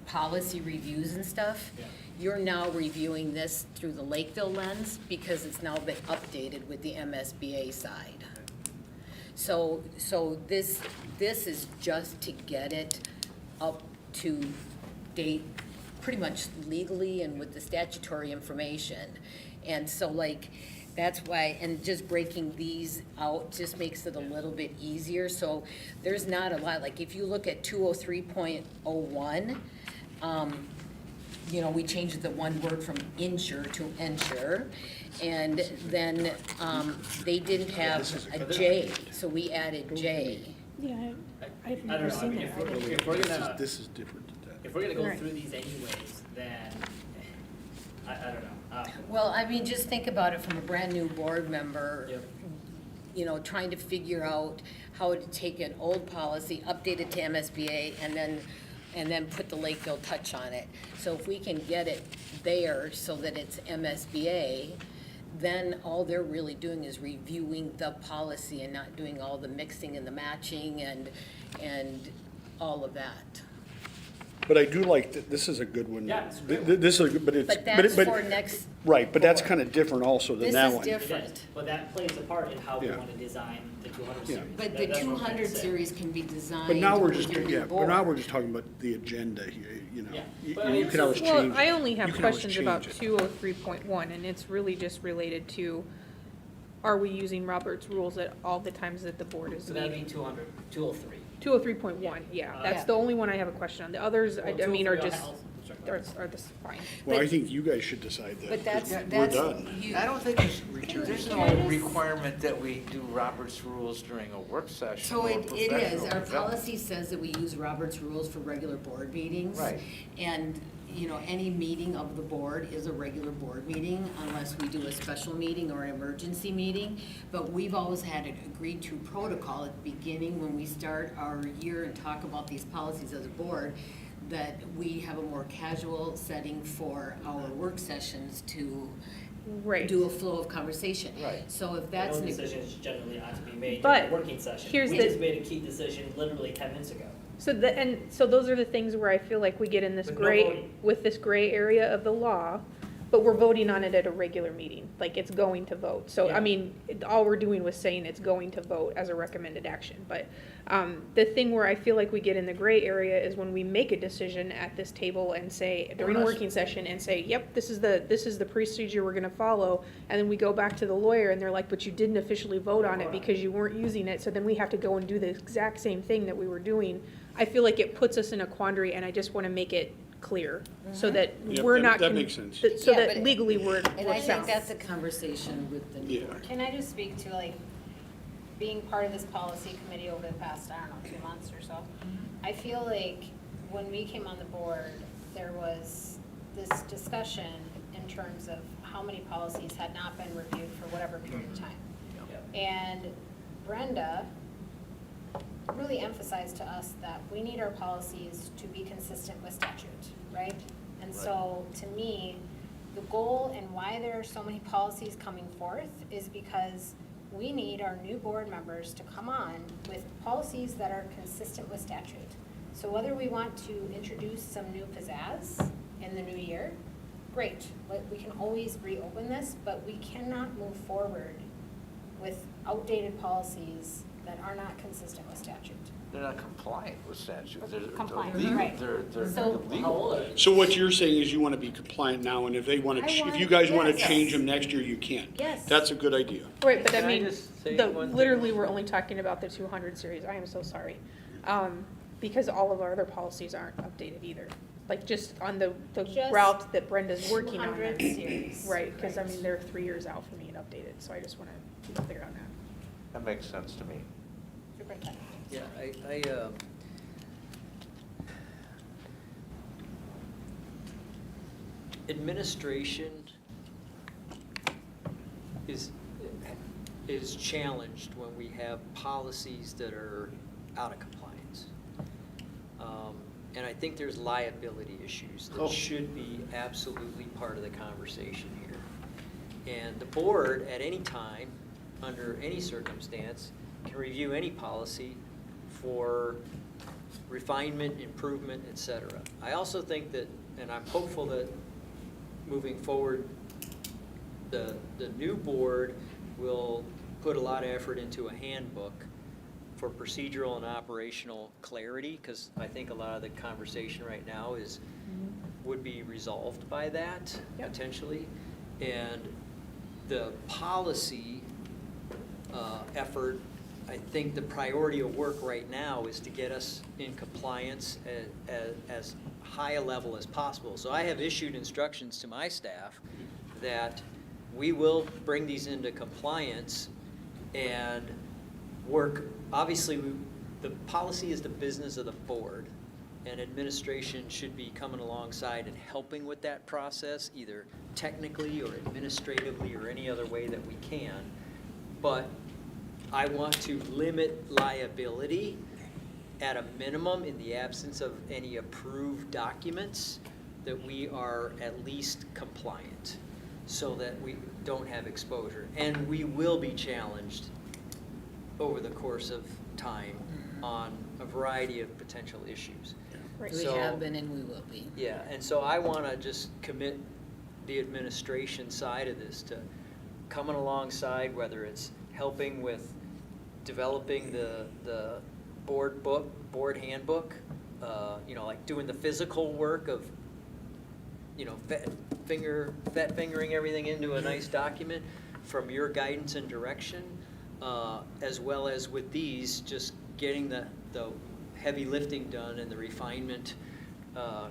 policy reviews and stuff, Yeah. you're now reviewing this through the Lakeville lens because it's now been updated with the MSBA side. So this is just to get it up to date, pretty much legally and with the statutory information. And so like, that's why, and just breaking these out just makes it a little bit easier. So there's not a lot, like if you look at 203.01, you know, we changed the one word from insure to ensure. And then, they didn't have a J, so we added J. Yeah, I've I don't never know, I seen mean, that. if we're gonna, This is different than that. if we're gonna go Right. through these anyways, then, I don't know. Well, I mean, just think about it from a brand-new board member. Yep. You know, trying to figure out how to take an old policy, update it to MSBA, and then put the Lakeville touch on it. So if we can get it there so that it's MSBA, then all they're really doing is reviewing the policy and not doing all the mixing and the matching and all of that. But I do like, that. This is a good one. Yeah, it's a Th- good This is, a good- but it's. But that's but- for next. Right, but that's board. kind of different also than This that is one. different. It is, but that plays a part in how we Yeah. wanna design the 200 Yeah. series. But That- the that's what I'm trying to 200 say. series can be designed. But now we're with just, your new yeah, but board. now we're just talking about the agenda here, you know. Yeah. You But I mean, you can always change. Well, I only you have can always questions about change it. 203.1, and it's really just related to, are we using Robert's rules at all the times that the board is So that'd be meeting? 200, 203. 203.1, yeah, that's the only one I have a question on. The others, I Well, mean, are 203 just, I'll check that. are this fine. Well, I but- think you guys should decide that. But that's, 'cause that's. We're done. you- I don't think there's no requirement that we do Robert's rules during a work session So or it is, professional our development. policy says that we use Robert's rules for regular board meetings. Right. And, you know, any meeting of the board is a regular board meeting unless we do a special meeting or an emergency meeting. But we've always had an agreed to protocol at the beginning when we start our year and talk about these policies as a board, that we have a more casual setting for our work sessions to Right. do a flow of conversation. Right. So if that's. No an- decisions generally ought to be made But during a working session. here's We the- just made a key decision literally 10 minutes ago. So so those are the things where I feel like we get in this With no gray, voting. with this gray area of the law, but we're voting on it at a regular meeting, like it's going to vote. So, I Yeah. mean, all we're doing was saying it's going to vote as a recommended action. But the thing where I feel like we get in the gray area is when we make a decision at this table and say, during a Well, working session, and say, yep, this is the procedure we're gonna follow, and then we go back to the lawyer and they're like, but you didn't officially vote on it because you weren't using it, so then we have to go and do the exact same thing that we were doing. I feel like it puts us in a quandary, and I just wanna make it clear, so that Yep, we're that- not. that makes sense. So Yeah, that but- legally we're And I think sound. that's a conversation with the new Yeah. board. Can I just speak to like being part of this policy committee over the past, I don't know, 2 months or so? I feel like when we came on the board, there was this discussion in terms of how many policies had not been reviewed for whatever period of time. And Brenda really emphasized to us that we need our policies to be consistent with statute, right? And so, to me, the goal and why there are so many policies coming forth is because we need our new board members to come on with policies that are consistent with statute. So whether we want to introduce some new pizzazz in the new year, great, we can always reopen this, but we cannot move forward with outdated policies that are not consistent with statute. They're not compliant with statute. They're Compliant, illegal. right. They're So- How old illegal. are they? So what you're saying is you want to be compliant now, and if they want to, if you guys want to yes. change them next year, you can. Yes. That's a good idea. Right, but I Can I mean, just say the, one thing? literally, we're only talking about the 200 series. I am so sorry. Because all of our other policies aren't updated either. Like, just on the Just route that Brenda's working on. 200 series. Right, because I Right. mean, they're 3 years out for me and updated, so I just want to be clear on that. That makes sense to me. Superintendent. Yeah, administration is challenged when we have policies that are out of compliance. And I think there's liability issues Oh. that should be absolutely part of the conversation here. And the board, at any time, under any circumstance, can review any policy for refinement, improvement, et cetera. I also think that, and I'm hopeful that moving forward, the new board will put a lot of effort into a handbook for procedural and operational clarity, because I think a lot of the conversation right now would be resolved by that, Yep. potentially. And the policy effort, I think the priority of work right now is to get us in compliance at as high a level as possible. So I have issued instructions to my staff that we will bring these into compliance and work, obviously, the policy is the business of the board, and administration should be coming alongside and helping with that process, either technically or administratively or any other way that we can. But I want to limit liability at a minimum in the absence of any approved documents, that we are at least compliant so that we don't have exposure. And we will be challenged over the course of time on a variety of potential issues. Right. We So- have been and we will be. Yeah, and so I want to just commit the administration side of this to coming alongside, whether it's helping with developing the board handbook, like doing the physical work of, fingering everything into a nice document from your guidance and direction, as well as with these, just getting the heavy lifting done and the refinement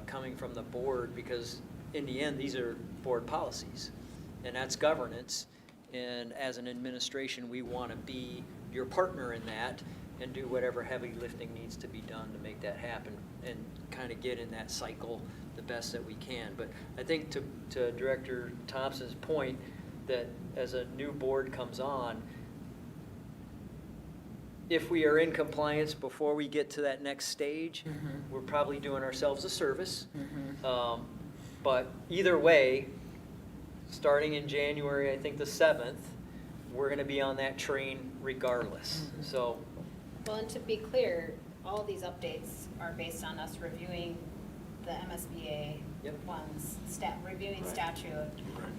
coming from the board, because in the end, these are board policies, and that's governance. And as an administration, we want to be your partner in that and do whatever heavy lifting needs to be done to make that happen and kind of get in that cycle the best that we can. But I think to Director Thompson's point, that as a new board comes on, if we are in compliance before we get to that next stage, we're probably doing ourselves a service. But either way, starting in January, I think the 7th, we're going to be on that train regardless. So, Well, and to be clear, all these updates are based on us reviewing the MSBA Yep. ones, reviewing Right. statute,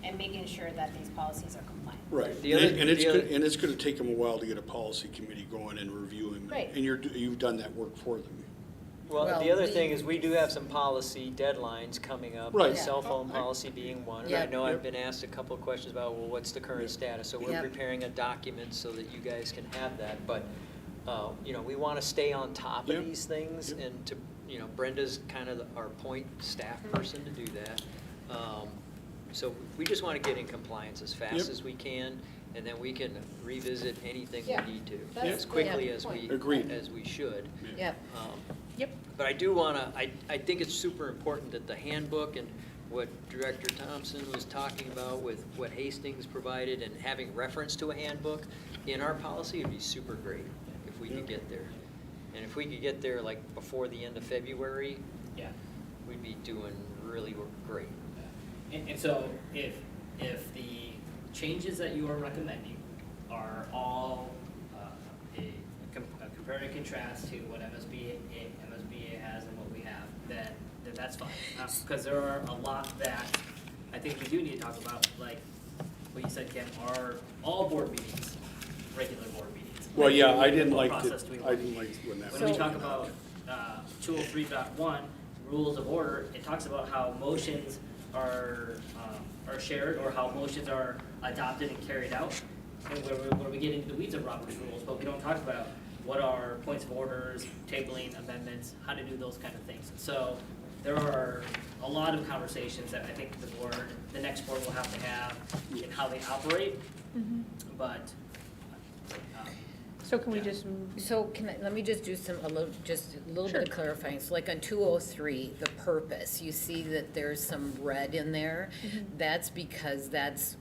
and making sure that these policies are compliant. Right, The other- and it's, the other- and it's gonna take them a while to get a policy committee going and review them. Right. And you've done that work for them. well, Well, the other we- thing is we do have some policy deadlines coming up. Right. Cell phone Yeah. policy being one. And I Yep. know I've Yep. been asked a couple of questions about, well, what's the current status? So we're Yep. preparing a document so that you guys can have that. But, we want to stay on top of Yep. these things, Yep. and to, Brenda's kind of our point staff person to do that. So we just want to get in compliance as fast Yep. as we can, and then we can revisit anything Yeah. we need to, That's- as quickly yeah, as good we, point. Agreed. as we should. Yep. Yep. But I do want to, I think it's super important that the handbook and what Director Thompson was talking about with what Hastings provided and having reference to a handbook in our policy would be super great if we could get there. And if we could get there like before the end of February, Yeah. we'd be doing really great. And so if the changes that you are recommending are all a compare and contrast to what MSBA has and what we have, then that's fine. Because there are a lot that I think we do need to talk about, like what you said, Kim, are all board meetings regular board meetings? Well, yeah, I didn't What like process do we I want? didn't like when that. When we talk about 203.1, rules of order, it talks about how motions are shared or how motions are adopted and carried out. And where we get into the weeds of Robert's rules, but we don't talk about what are points of orders, tabling, amendments, how to do those kind of things. So there are a lot of conversations that I think the next board will have to have in how they operate, but So can we just, So let me just do a little bit of clarifying. So like on 203, the purpose, you see that there's some red in there. That's because that's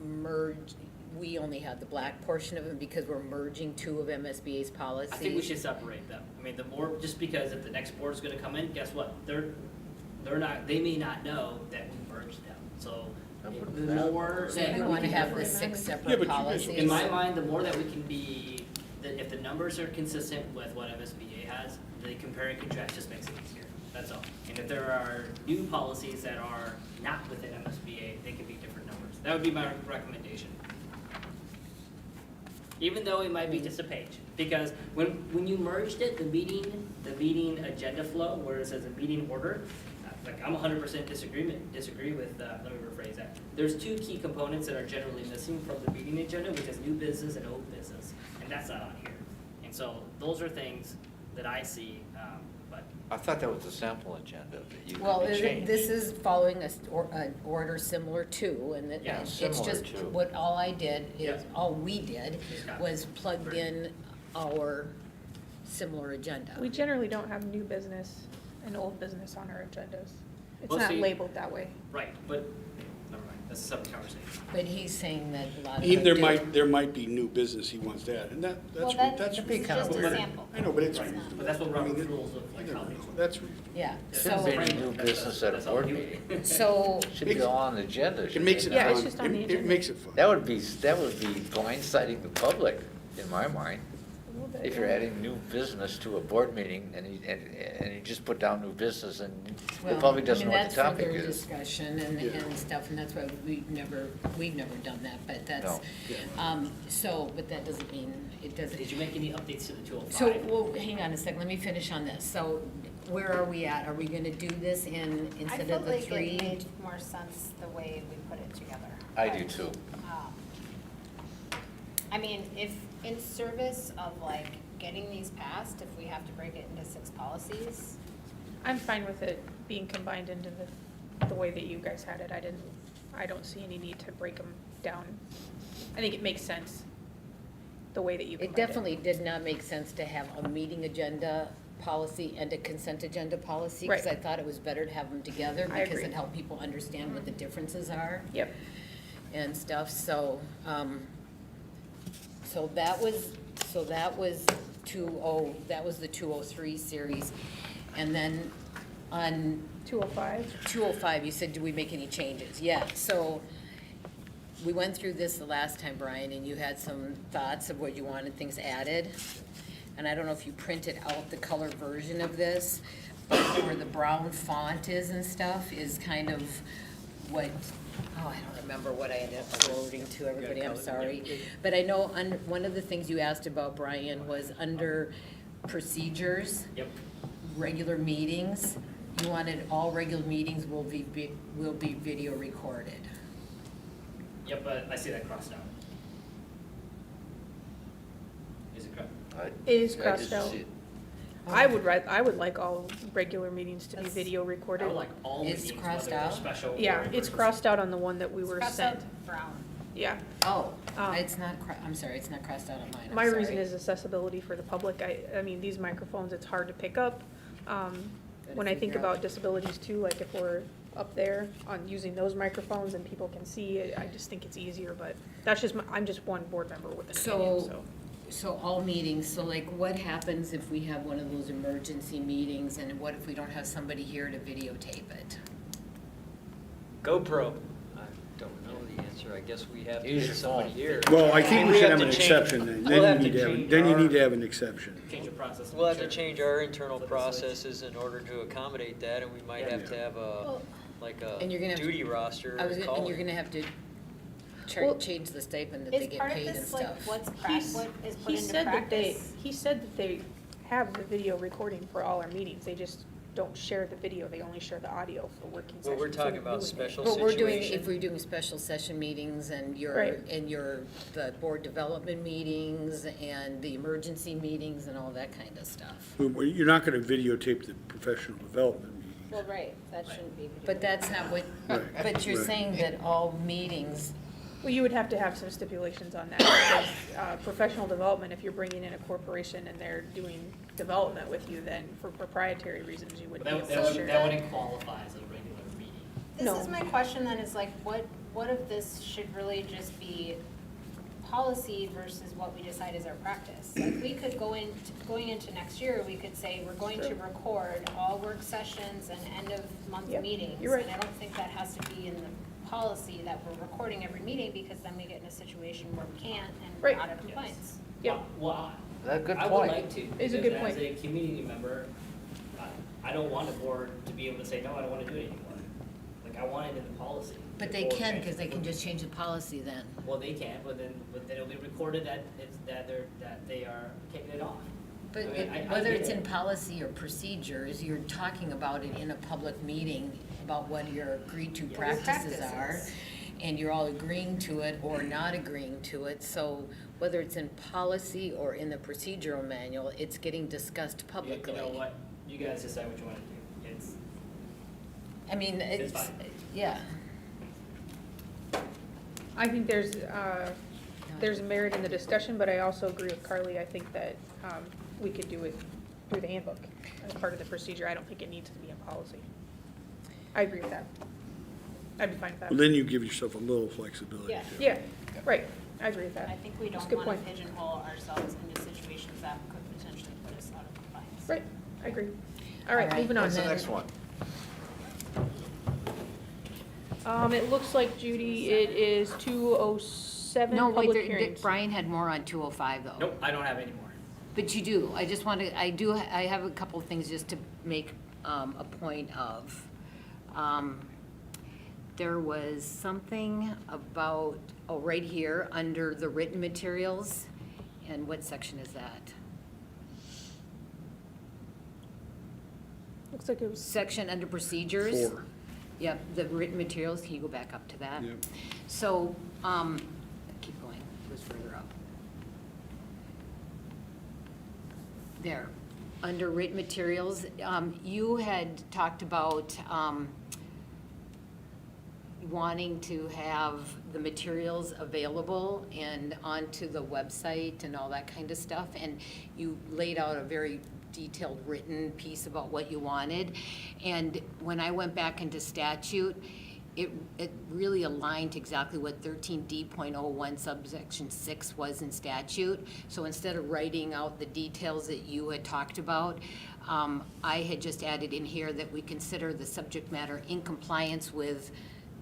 merged, we only have the black portion of it because we're merging two of MSBA's policies. I think we should separate them. I mean, the more, just because if the next board's gonna come in, guess what? They may not know that we merged them, so the more So that you we want to can have the have- 6 Yeah, but separate you guys- policies? In my mind, the more that we can be, that if the numbers are consistent with what MSBA has, the compare and contrast just makes it easier, that's all. And if there are new policies that are not within MSBA, they can be different numbers. That would be my recommendation. Even though it might be just a page, because when you merged it, the meeting agenda flow, where it says a meeting order, like I'm 100% disagree with, let me rephrase that. There's two key components that are generally missing from the meeting agenda, which is new business and old business, and that's not on here. And so those are things that I see, but I thought that was a sample agenda that you Well, could change. this is following an order similar to, and Yeah, it's similar just, to. all I did Yeah. is, all we did Just got was plugged in our similar agenda. we generally don't have new business and old business on our agendas. It's Well, not see- labeled that way. right, but never mind, that's a separate conversation. But he's saying that a lot of them There do. there might be new business he wants to add, and that's This be kind of is just weird. a sample. I know, but it's Right, reasonable. but that's what I mean, Robert's rules of like how they. That's, Yeah, Shouldn't so, be any new business at a That's all board you- meeting. so, Should be all on the agenda. it shouldn't makes it Yeah, it's fun. just on the It agenda. makes it fun. That would be blindsiding the public, in my mind. A little bit, If you're yeah. adding new business to a board meeting and you just put down new business and well, it probably I doesn't mean, know what the that's topic further is. discussion Yeah. and stuff, and that's why we've never done that, but that's, No. so, but that doesn't mean, it doesn't. Did you make any updates to the 205? So, well, hang on a second, let me finish on this. So where are we at? Are we gonna do this I instead felt of the like it 3? made more sense the way we put it together. I do But, too. I mean, if in service of like getting these passed, if we have to break it into 6 policies, I'm fine with it being combined into the way that you guys had it. I don't see any need to break them down. I think it makes sense, the way that you It combined definitely did not make sense to have a meeting agenda policy and a consent agenda policy. Because I Right. thought it was better to have them together I because agree. it helped people understand what the differences are. Yep. And stuff, so, so that was that was the 203 series. And then on 205. 205, you said, do we make any changes? Yeah, so we went through this the last time, Brian, and you had some thoughts of what you wanted things added. And I don't know if you printed out the color version of this, but where the brown font is and stuff is kind of what, oh, I don't remember what I ended up forwarding to everybody, I'm sorry. But I know one of the things you asked about, Brian, was under procedures. Yep. Regular meetings, you wanted all regular meetings will be video recorded. Yep, but I see that crossed out. Is it correct? It is I crossed didn't out. see it. I would like all regular meetings to be video I recorded. would like all It's meetings, crossed whether they're out? special or. Yeah, it's in-person. crossed out on the one that we were crossed sent. out brown. Yeah. Oh, Um, it's not, I'm sorry, it's not crossed out on mine, I'm My sorry. reason is accessibility for the public. I mean, these microphones, it's hard to pick up. When I think figure out- about disabilities too, like if we're up there on using those microphones and people can see it, I just think it's easier, but that's just, I'm just one board member with an opinion, so. So all meetings, so like what happens if we have one of those emergency meetings and what if we don't have somebody here to videotape it? GoPro. I don't know the answer. I guess we have to Use get your somebody phone. here. Well, I think We we should have have an to change- exception then. we'll have to Then change you our- need to have an exception. Change the process. We'll have to Sure. change our internal Flip the switch. processes in order to accommodate that, and we might Yeah. have to have a, Well, like And you're a gonna have to- duty roster I was or gonna- and call. you're gonna have to, change the stipend that they Is get part of paid and this like stuff. what is put He into said that practice? he said that they have the video recording for all our meetings, they just don't share the video, they only share the audio for working Well, sessions. we're so talking they're about doing it. special But we're doing, situation. if we're doing special session meetings and Right. the board development meetings and the emergency meetings and all that kind of stuff. Well, you're not gonna videotape the professional development Well, meetings. right, that shouldn't be. But that's not what, Right, but you're right. saying that all meetings, Well, you would have to have some stipulations on that, because, professional development, if you're bringing in a corporation and they're doing development with you, then for proprietary reasons, you would be able That, to that, share. would, that wouldn't qualify as a regular meeting. This No. is my question then, is like, what if this should really just be policy versus what we decide is our practice? Like, we could going into next year, we could say, we're going to record all work sessions and end of month Yep, meetings. you're right. And I don't think that has to be in the policy that we're recording every meeting, because then we get in a situation where we can't and we're Right. out of compliance. Yep. Well, That's a good I would point. like to. It's a because good point. As a community member, I don't want the board to be able to say, no, I don't want to do it anymore. Like, I want it in the policy. but The they board can, can. because they can just change the policy then. Well, they can't, but then it'll be recorded that they are taking it off. But I mean, I whether get it's in it. policy or procedures, you're talking about it in a public meeting about what your agreed to practices are. practices. And you're all agreeing to it or not agreeing to it. So whether it's in policy or in the procedural manual, it's getting discussed You publicly. know what, you guys decide what you want to do. It's, I mean, it's, fine. yeah. I think there's merit in the discussion, but I also agree with Carly, I think that, we could do it through the handbook as part of the procedure, I don't think it needs to be in policy. I agree with that. I'd be fine with that. Well, then you give yourself a little flexibility. Yeah. too. Yeah, right, I agree with that. I think we That's a don't good want to point. pigeonhole ourselves into situations that could potentially put us out of compliance. Right, I agree. All right, moving on. What's the next one? It looks like, Judy, it is 2:07 No, wait, public hearings. Brian had more on 205 though. nope, I don't have any more. But you do, I just want to, I have a couple of things just to make a point of. There was something about, oh, right here, under the written materials, and what section is that? Looks like it was, Section under procedures? 4. Yep, the written materials, can you go back up to that? Yep. So, keep going, it was further up. There, under written materials, you had talked about, wanting to have the materials available and onto the website and all that kind of stuff, and you laid out a very detailed written piece about what you wanted. And when I went back into statute, it really aligned to exactly what 13D.01 subsection 6 was in statute. So instead of writing out the details that you had talked about, I had just added in here that we consider the subject matter in compliance with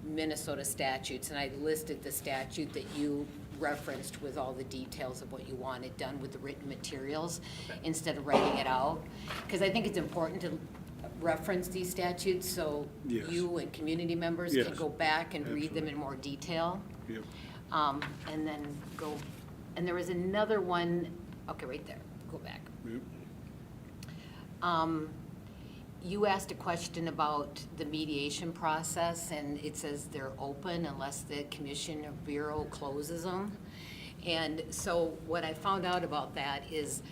Minnesota statutes, and I listed the statute that you referenced with all the details of what you wanted done with the written materials instead of writing it out. Because I think it's important to reference these statutes so Yes. you and community members can Yes. go back and read them Absolutely. in more detail. Yep. And then go, and there was another one, okay, right there, go back. Yep. You asked a question about the mediation process, and it says they're open unless the commission or bureau closes them. And so what I found out about that is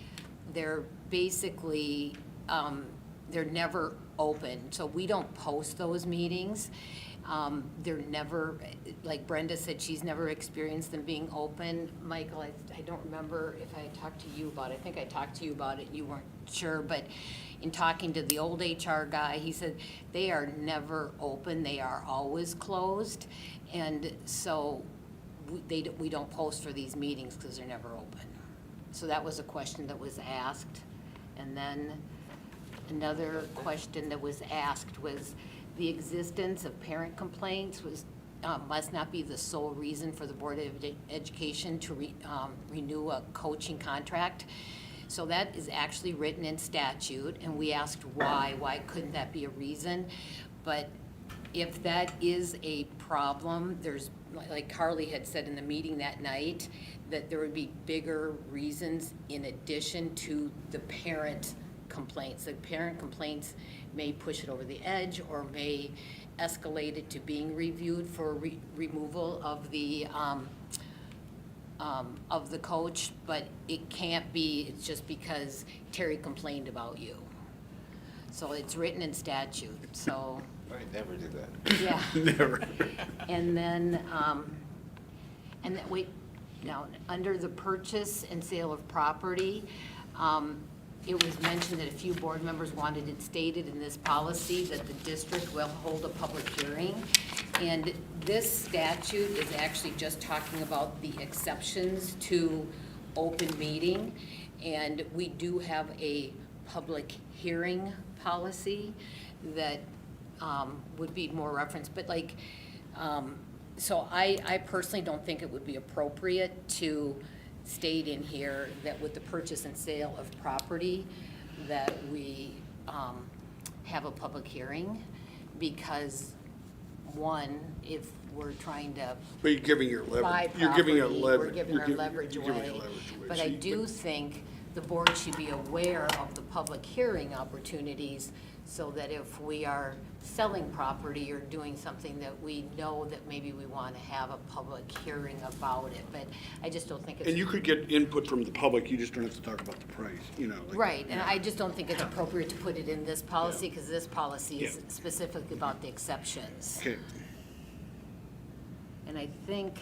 they're basically, they're never open. So we don't post those meetings. They're never, like Brenda said, she's never experienced them being open. Michael, I don't remember if I talked to you about it. I think I talked to you about it, and you weren't sure, but in talking to the old HR guy, he said they are never open, they are always closed. And so we don't post for these meetings because they're never open. So that was a question that was asked. And then another question that was asked was, the existence of parent complaints must not be the sole reason for the Board of Education to renew a coaching contract. So that is actually written in statute, and we asked why couldn't that be a reason? But if that is a problem, there's, like Carly had said in the meeting that night, that there would be bigger reasons in addition to the parent complaints. The parent complaints may push it over the edge or may escalate it to being reviewed for removal of the coach, but it can't be, it's just because Terry complained about you. So it's written in statute, so. I never do that. Yeah. Never. And then, wait, now, under the purchase and sale of property, it was mentioned that a few board members wanted it stated in this policy that the district will hold a public hearing. And this statute is actually just talking about the exceptions to open meeting. And we do have a public hearing policy that would be more referenced, but like, so I personally don't think it would be appropriate to state in here that with the purchase and sale of property, that we have a public hearing, because one, if we're trying to But you're giving your buy leverage, you're giving a property, leverage. we're giving our leverage away. But I do think the board should be aware of the public hearing opportunities, so that if we are selling property or doing something that we know that maybe we want to have a public hearing about it, but I just don't think it's. And you could get input from the public, you just don't have to talk about the price, you know. like- Right, and I just don't think it's appropriate to put it in this policy, because this policy is Yeah. specifically about the exceptions. Okay, And I think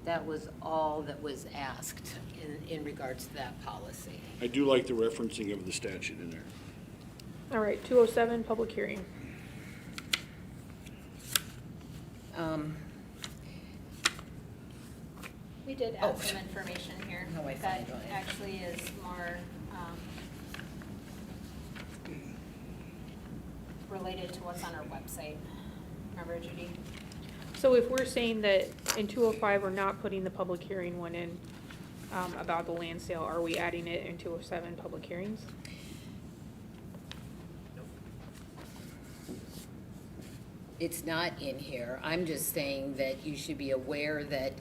that was all that was asked in regards to that policy. I do like the referencing of the statute in there. All right, 207, public hearing. We did Oh. add some information here No, I that found it. actually is more related to what's on our website. Remember, Judy? So if we're saying that in 205, we're not putting the public hearing one in about the land sale, are we adding it in 207, public hearings? It's not in here. I'm just saying that you should be aware that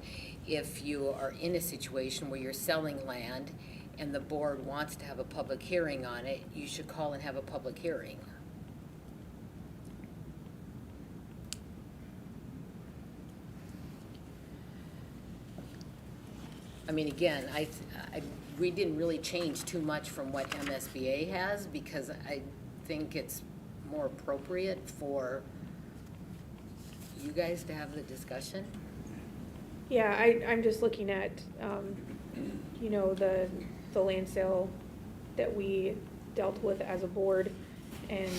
if you are in a situation where you're selling land and the board wants to have a public hearing on it, you should call and have a public hearing. I mean, again, we didn't really change too much from what MSBA has, because I think it's more appropriate for you guys to have the discussion. Yeah, I'm just looking at, you know, the land sale that we dealt with as a board, and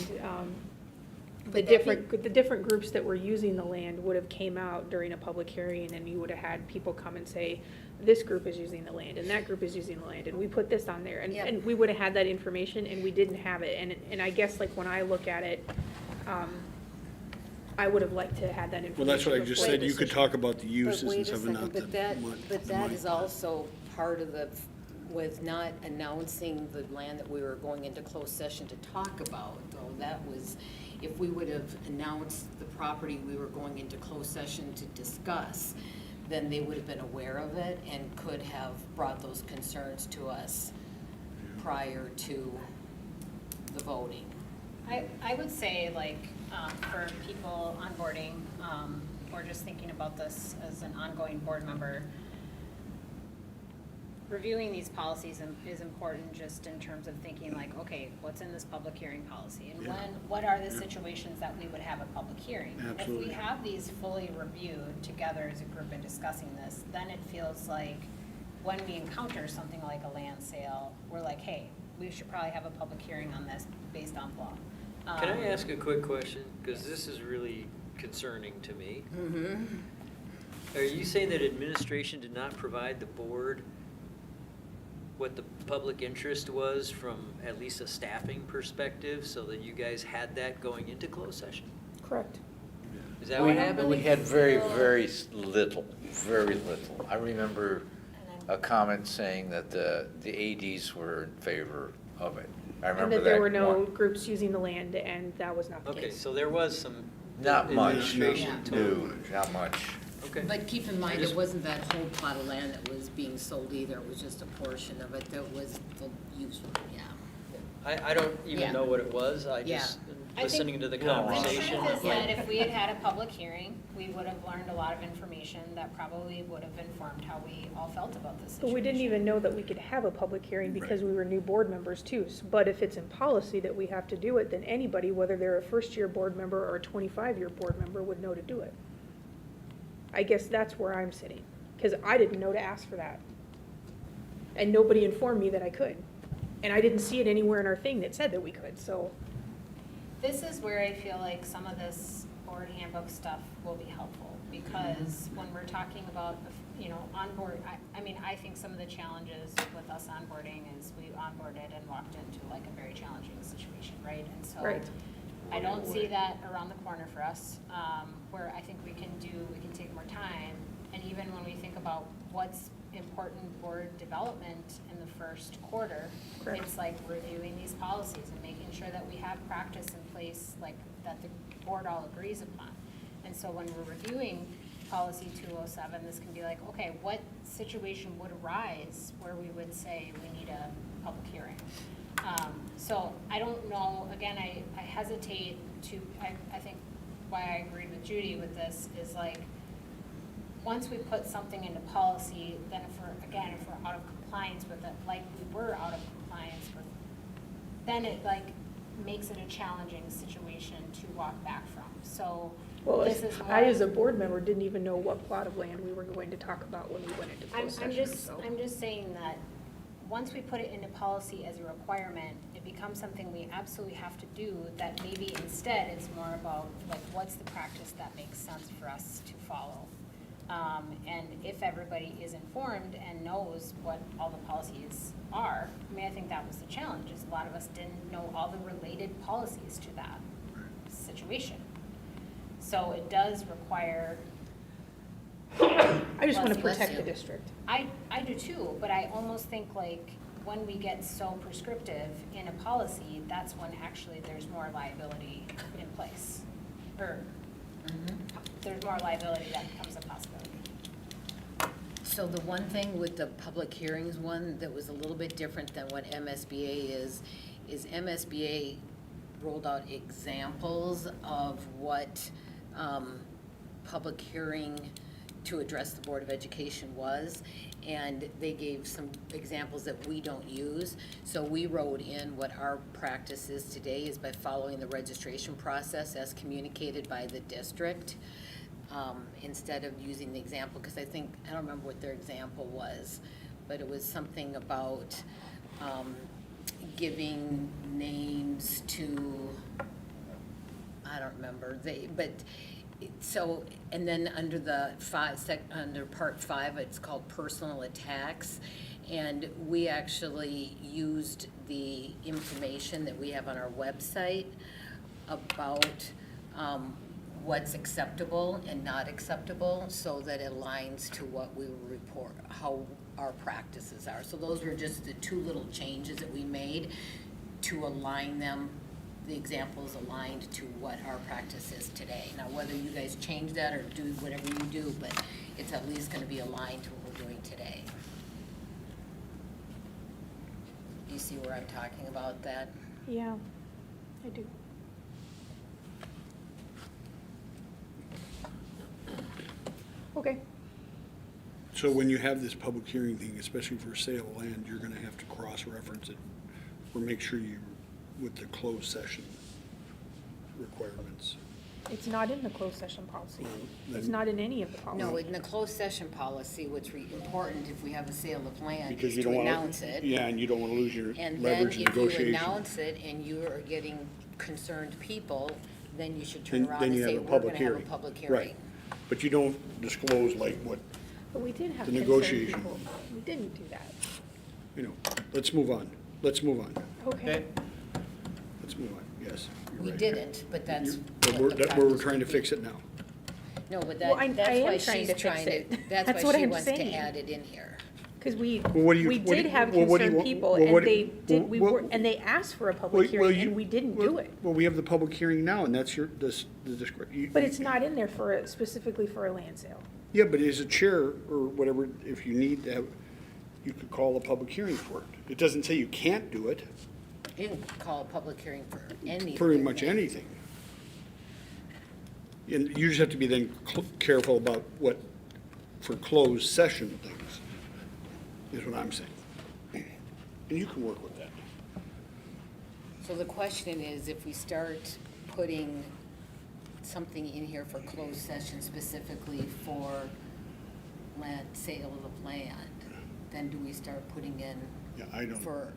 the different groups that were using the land would have came out during a public hearing, and you would have had people come and say, this group is using the land, and that group is using the land, and we put this on there, and we would have had that information, and we didn't have it, and I guess, like, when I look at it, I would have liked to have that information. Well, that's what I just before said, the you could decision. talk about the uses and stuff and not the. But that money. is also part of with not announcing the land that we were going into closed session to talk about, though. That was, if we would have announced the property we were going into closed session to discuss, then they would have been aware of it and could have brought those concerns to us prior to the voting. I would say, like, for people onboarding, or just thinking about this as an ongoing board member, reviewing these policies is important, just in terms of thinking like, okay, what's in this public hearing policy? And Yeah. what are the situations that we would have a public hearing? If Absolutely. we have these fully reviewed together as a group and discussing this, then it feels like when we encounter something like a land sale, we're like, hey, we should probably have a public hearing on this based on law. Can I ask a quick question? Because this is really concerning to me. Mm-hmm. Are you saying that administration did not provide the board what the public interest was from at least a staffing perspective, so that you guys had that going into closed session? Correct. Is that what happened? We had very little. I remember a comment saying that the ADs were in favor of it. I And remember that there were no one. groups using the land, and that was not the Okay, case. so there was some Not much. administration No, told. not much. Okay. But keep in mind, just- it wasn't that whole plot of land that was being sold either, it was just a portion of it that was the used one, yeah. I don't even Yeah. know what it was, I Yeah. just, I think listening to the No, The conversation. truth is Yeah. that if we had had a public hearing, we would have learned a lot of information that probably would have informed how we all felt about this But situation. we didn't even know that we could have a public hearing because we were new board members too. But if it's in policy that we have to do it, then anybody, whether they're a first-year board member or a 25-year board member, would know to do it. I guess that's where I'm sitting, because I didn't know to ask for that. And nobody informed me that I could. And I didn't see it anywhere in our thing that said that we could, so. This is where I feel like some of this board handbook stuff will be helpful, because when we're talking about, onboard, I mean, I think some of the challenges with us onboarding is we onboarded and walked into like a very challenging situation, right? And so Right. I don't see that around the corner for us, where I think we can take more time. And even when we think about what's important board development in the first quarter, Correct. it's like reviewing these policies and making sure that we have practice in place, like that the board all agrees upon. And so when we're reviewing policy 207, this can be like, okay, what situation would arise where we would say we need a public hearing? So I don't know, again, I hesitate to, I think why I agreed with Judy with this is like, once we put something into policy, then if we're out of compliance with it, like we were out of compliance with, then it like makes it a challenging situation to walk back from. So Well, this is I, as a more- board member, didn't even know what plot of land we were going to talk about when we went into I'm closed session, so. I'm just saying that, once we put it into policy as a requirement, it becomes something we absolutely have to do, that maybe instead it's more about, like, what's the practice that makes sense for us to follow? And if everybody is informed and knows what all the policies are, I mean, I think that was the challenge, is a lot of us didn't know all the related policies to that situation. So it does require, I just want to Bless protect you. the district. I do too, but I almost think like when we get so prescriptive in a policy, that's when actually there's more liability in place. Or there's more liability that becomes a possibility. So the one thing with the public hearings one that was a little bit different than what MSBA is MSBA rolled out examples of what public hearing to address the Board of Education was, and they gave some examples that we don't use. So we wrote in what our practice is today is by following the registration process as communicated by the district, instead of using the example, because I don't remember what their example was, but it was something about giving names to, I don't remember, so, and then under the under part 5, it's called personal attacks. And we actually used the information that we have on our website about what's acceptable and not acceptable, so that it aligns to what we report, how our practices are. So those were just the 2 little changes that we made to align them, the examples aligned to what our practice is today. Now, whether you guys change that or do whatever you do, but it's at least gonna be aligned to what we're doing today. Do you see where I'm talking about that? Yeah, I do. Okay. So when you have this public hearing thing, especially for sale of land, you're gonna have to cross-reference it or make sure you, with the closed session requirements. It's not in the closed session policy. Well, It's then- not in any of the policies. No, in the closed session policy, what's important if we have a sale of land Because is you to don't wanna. announce it. Yeah, and you don't wanna lose your And then leverage in if you negotiation. announce it and you are getting concerned people, then you should turn Then- around then and you have say, a we're public gonna have a hearing. public Right. hearing. But you don't disclose like what, But we did have The concerned negotiation. people. We didn't do that. let's move on. Let's move on. Okay. Let's move on. Yes, you're We right. didn't, but that's But what we're, the that, we're practice trying to would fix be. it now. No, but Well, I that's why am trying she's to fix trying it. to, that's That's why what she I'm wants to saying. add it in here. Because we, Well, what do you- we what do did you- have well, what do you concerned want- people, well, and what do they you- did, we well, were, and they asked for a Well, public well, hearing, you- and we didn't well, do it. Well, we have the public hearing now, and that's your, the discretion. But it's not in there for, specifically for a land sale. Yeah, but as a chair or whatever, if you need to have, you could call a public hearing for it. It doesn't say you can't do it, You can call a public hearing for anything. pretty much anything. And you just have to be then careful about what, for closed session things, is what I'm saying. And you can work with that. So the question is, if we start putting something in here for closed session specifically for land, sale of land, then do we start putting in Yeah, I don't, for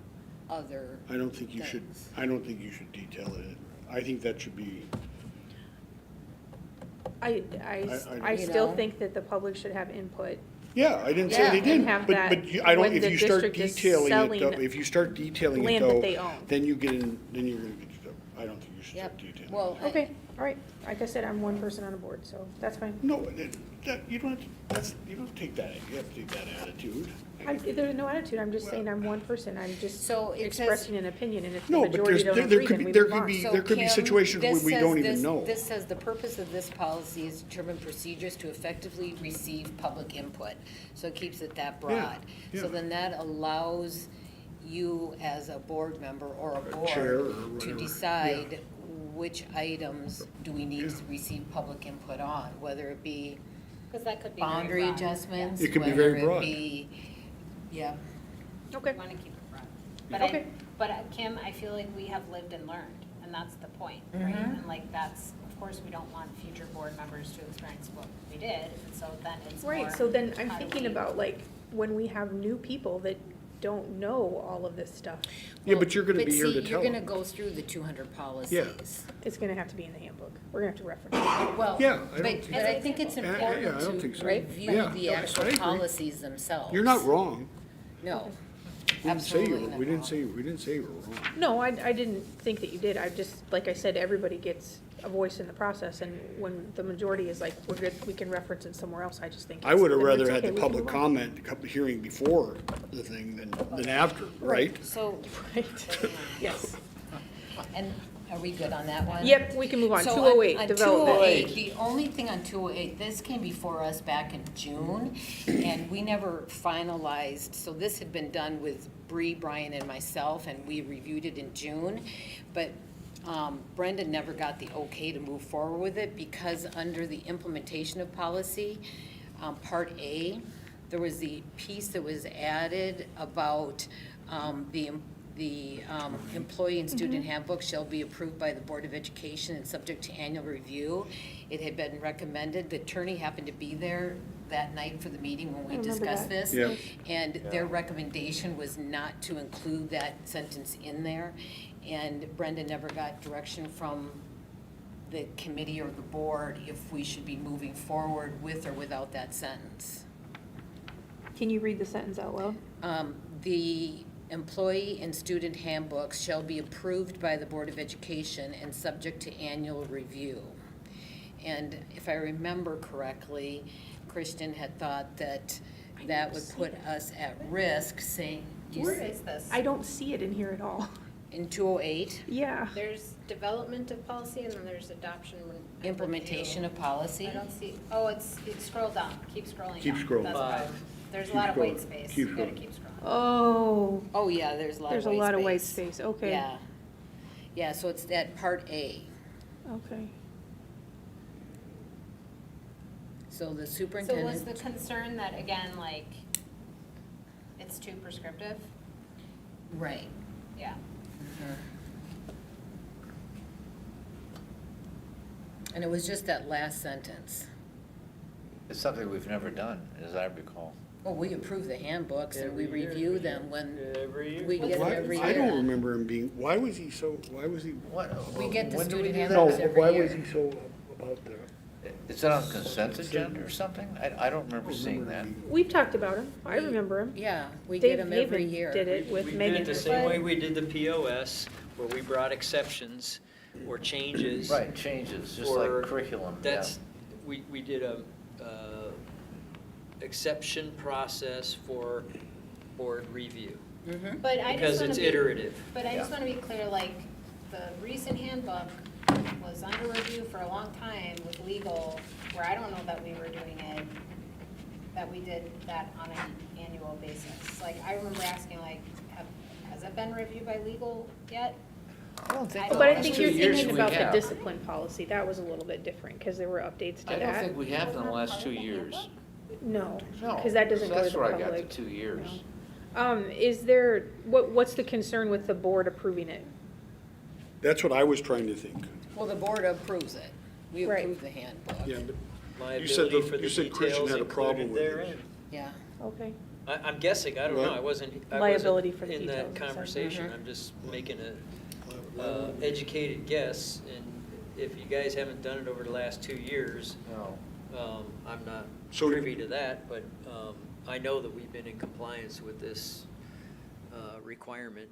other I don't think you should, things? I don't think you should detail it. I think that should be, I You still know? think that the public should have input. yeah, I didn't say Yeah. they And didn't, have but, that I don't, when if the you start district is detailing it though, selling if you start detailing it land that though, they own. then you get in, then you're gonna get, I don't think you should start Yep, detailing. well, Okay, all right. Like I said, I'm one person on a board, so that's fine. No, you don't have to, you don't take that, you have to take that attitude. There's no attitude, I'm just saying I'm one person, I'm just So it says- expressing an opinion, and if the No, but majority don't there agree, could then be, we there move could on. be, So there could be Kim, situations where this we says don't even this- know. This says the purpose of this policy is to determine procedures to effectively receive public input. So it keeps it that broad. yeah. So then that allows you as a board member or a chair or board to whatever, decide which items do we need to receive public input on, whether it be Because that could be very boundary broad. adjustments, It could be very whether broad. it be, yeah. Okay, We want to keep it broad. But Okay. Kim, I feel like we have lived and learned, and that's the point, right? And like that's, of course, we don't want future board members to experience what we did, and so then it's more. right, so then I'm how do thinking we- about like, when we have new people that don't know all of this stuff, Yeah, Well, but you're gonna be here see, to tell You're gonna them. go through the 200 policies. it's gonna have to be in the handbook. We're gonna have to reference it. Well, Yeah, I but, don't- but I think it's Yeah, yeah, important I don't think to so. review Yeah, the I actual agree. policies themselves. You're not wrong. No, We didn't say you, absolutely not we didn't wrong. say, we didn't say you were wrong. No, I didn't think that you did, I just, like I said, everybody gets a voice in the process, and when the majority is like, we're good, we can reference it somewhere else, I just think. I would have then rather it's had okay, the we can public move on. comment, hearing before the thing than after, right? So, Right, yes. and are we good on that one? Yep, we can move on, So 208, on development. 208, the only thing on 208, this came before us back in June, and we never finalized, so this had been done with Bree, Brian, and myself, and we reviewed it in June, but Brenda never got the okay to move forward with it, because under the implementation of policy, Part A, there was the piece that was added about the employee and student handbook shall be approved by the Board of Education and subject to annual review. It had been recommended, the attorney happened to be there that night for the meeting when I we remember discussed that. this. Yeah. And their recommendation was not to include that sentence in there. And Brenda never got direction from the committee or the board if we should be moving forward with or without that sentence. Can you read the sentence out loud? The employee and student handbooks shall be approved by the Board of Education and subject to annual review. And if I remember correctly, Christian had thought that that would put us at risk, saying, Where is this? I don't see it in here at all. in 208, Yeah, There's development of policy, and then there's adoption. and implementation review. of policy. I don't see, oh, it's scroll down, keep scrolling down. Keep scrolling. That's Five. fine. There's a Keep lot of white scrolling. space, Keep you gotta scrolling. keep scrolling. oh, Oh, yeah, there's a lot of white space. there's a lot of white space, okay. Yeah. Yeah, so it's that Part A. Okay. So the So was superintendent. the concern that, again, like, it's too prescriptive? Right. Yeah. And it was just that last sentence. It's something we've never done, as I recall. Well, we approve the handbooks and we Every year. review them when Every year. we get them Why- every I don't year. remember him being, why was he, What? We get the when do we student do that? no, handbooks but every why year. was he so about the? Is it on consent agenda or something? I don't remember seeing that. We've talked about him, I remember him. Yeah, we get Dave them every Haven year. did it with We did Megan. it the same way we did the POS, where we brought exceptions or changes. Right, changes, just like for- curriculum, yeah. That's, we did a exception process for board review. But I Because just want it's to be, iterative. but I just want to be clear, like, the recent handbook was under review for a long time with legal, where I don't know that we were doing it, that we did that on an annual basis. Like, I remember asking, like, has it been reviewed by legal yet? I don't think. But But I the think last you're 2 years thinking we about the have. discipline policy. That was a little bit different because there were updates to I don't that. think we have in the last 2 years. No, No. because that doesn't so go to the That's where public. I got the 2 years. No. Is there, what's the concern with the board approving it? That's what I was trying to think. Well, the board approves it. We Right. approve the handbook. Yeah, but Liability the- for the you said Christian details had a problem included with it. therein. Yeah. Okay. I'm guessing, I don't know, What? I wasn't Liability for the in details, that it says. conversation, Mhm. I'm just making a educated guess, and if you guys haven't done it over the last 2 years, No. I'm not So- privy to that, but I know that we've been in compliance with this requirement.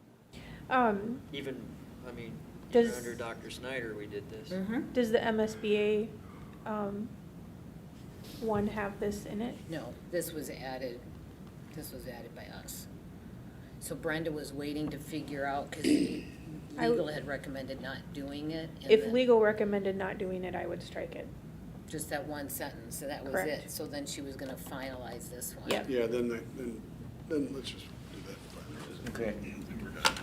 Even, I mean, even Does- under Dr. Snyder, we did this. Mm-hmm. Does the MSBA one have this in it? No, this was added by us. So Brenda was waiting to figure out, because I- legal had recommended not doing it. and If then legal recommended not doing it, I would strike it. Just that one sentence, so that was Correct. it. So then she was gonna finalize this one. Yep. yeah, then let's just do that. Okay. Then we're done.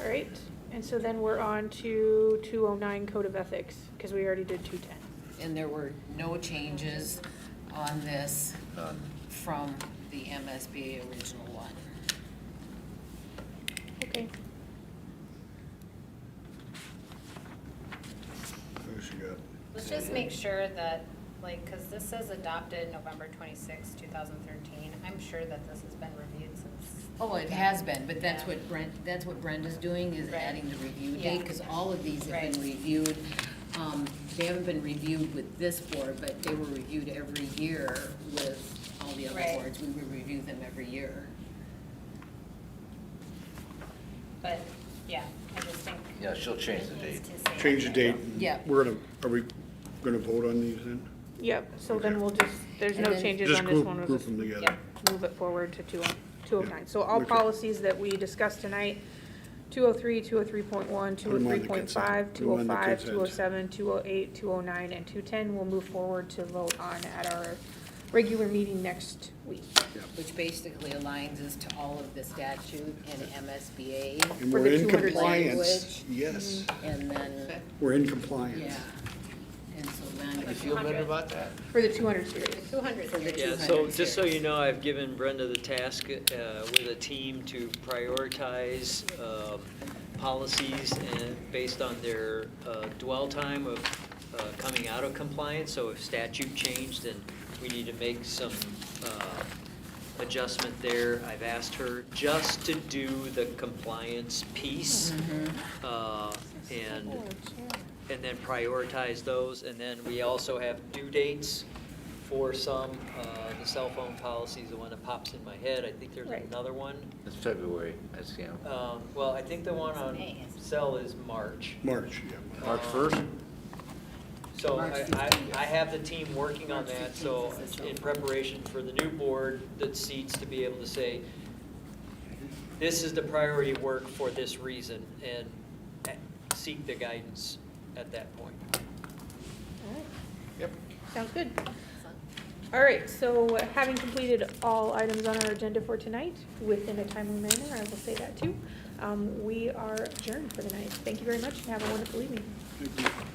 All right, and so then we're on to 209 Code of Ethics, because we already did 210. And there were no changes on this None. from the MSBA original one. Okay. What else you got? Let's just make sure that, like, because this says adopted November 26, 2013. I'm sure that this has been reviewed since. Oh, it has been, but that's Yeah. what Brenda's doing, is Right. adding the review Yeah. date, because all of these have Right. been reviewed. They haven't been reviewed with this board, but they were reviewed every year with all the other Right. boards. We would review them every year. But, yeah, I just think. Yeah, she'll change the it needs date. to say Change the that. date. Yeah. Are we gonna vote on these then? Yep, so then Okay. we'll just, there's And no then- changes Just on this group one. We'll them just together. Yep. move it forward to 209. So all Okay. policies that we discussed tonight, 203, 203.1, Put 'em on the 203.5, consent. Put 'em on the 205, consent. 207, 208, 209, and 210 we'll move forward to vote on at our regular meeting next week. Which basically aligns us to all of the statute and MSBA. And For we're the in 200 compliance, language. yes, And then, we're in compliance. yeah. And so then. You feel better about that? For the 200 series. 200 For the Yeah, 200 so just so series. you know, I've given Brenda the task with a team to prioritize policies and based on their dwell time of coming out of compliance. So if statute changed, then we need to make some adjustment there. I've asked her just to do the compliance piece and then prioritize those. And then we also have due dates for some, the cell phone policy is the one that pops in my head. I think there's Right. another one. It's February, that's, yeah. Well, I think the one on May, isn't it? cell is March. March, yeah. March 1st? So March I 15th. have the team working on March that, 15th so is the cell in phone. preparation for the new board that seats to be able to say, this is the priority work for this reason, and seek the guidance at that point. All right. Yep. Sounds good. All right, so having completed all items on our agenda for tonight within a timely manner, I will say that too, we are adjourned for the night. Thank you very much and have a wonderful evening. Thank you.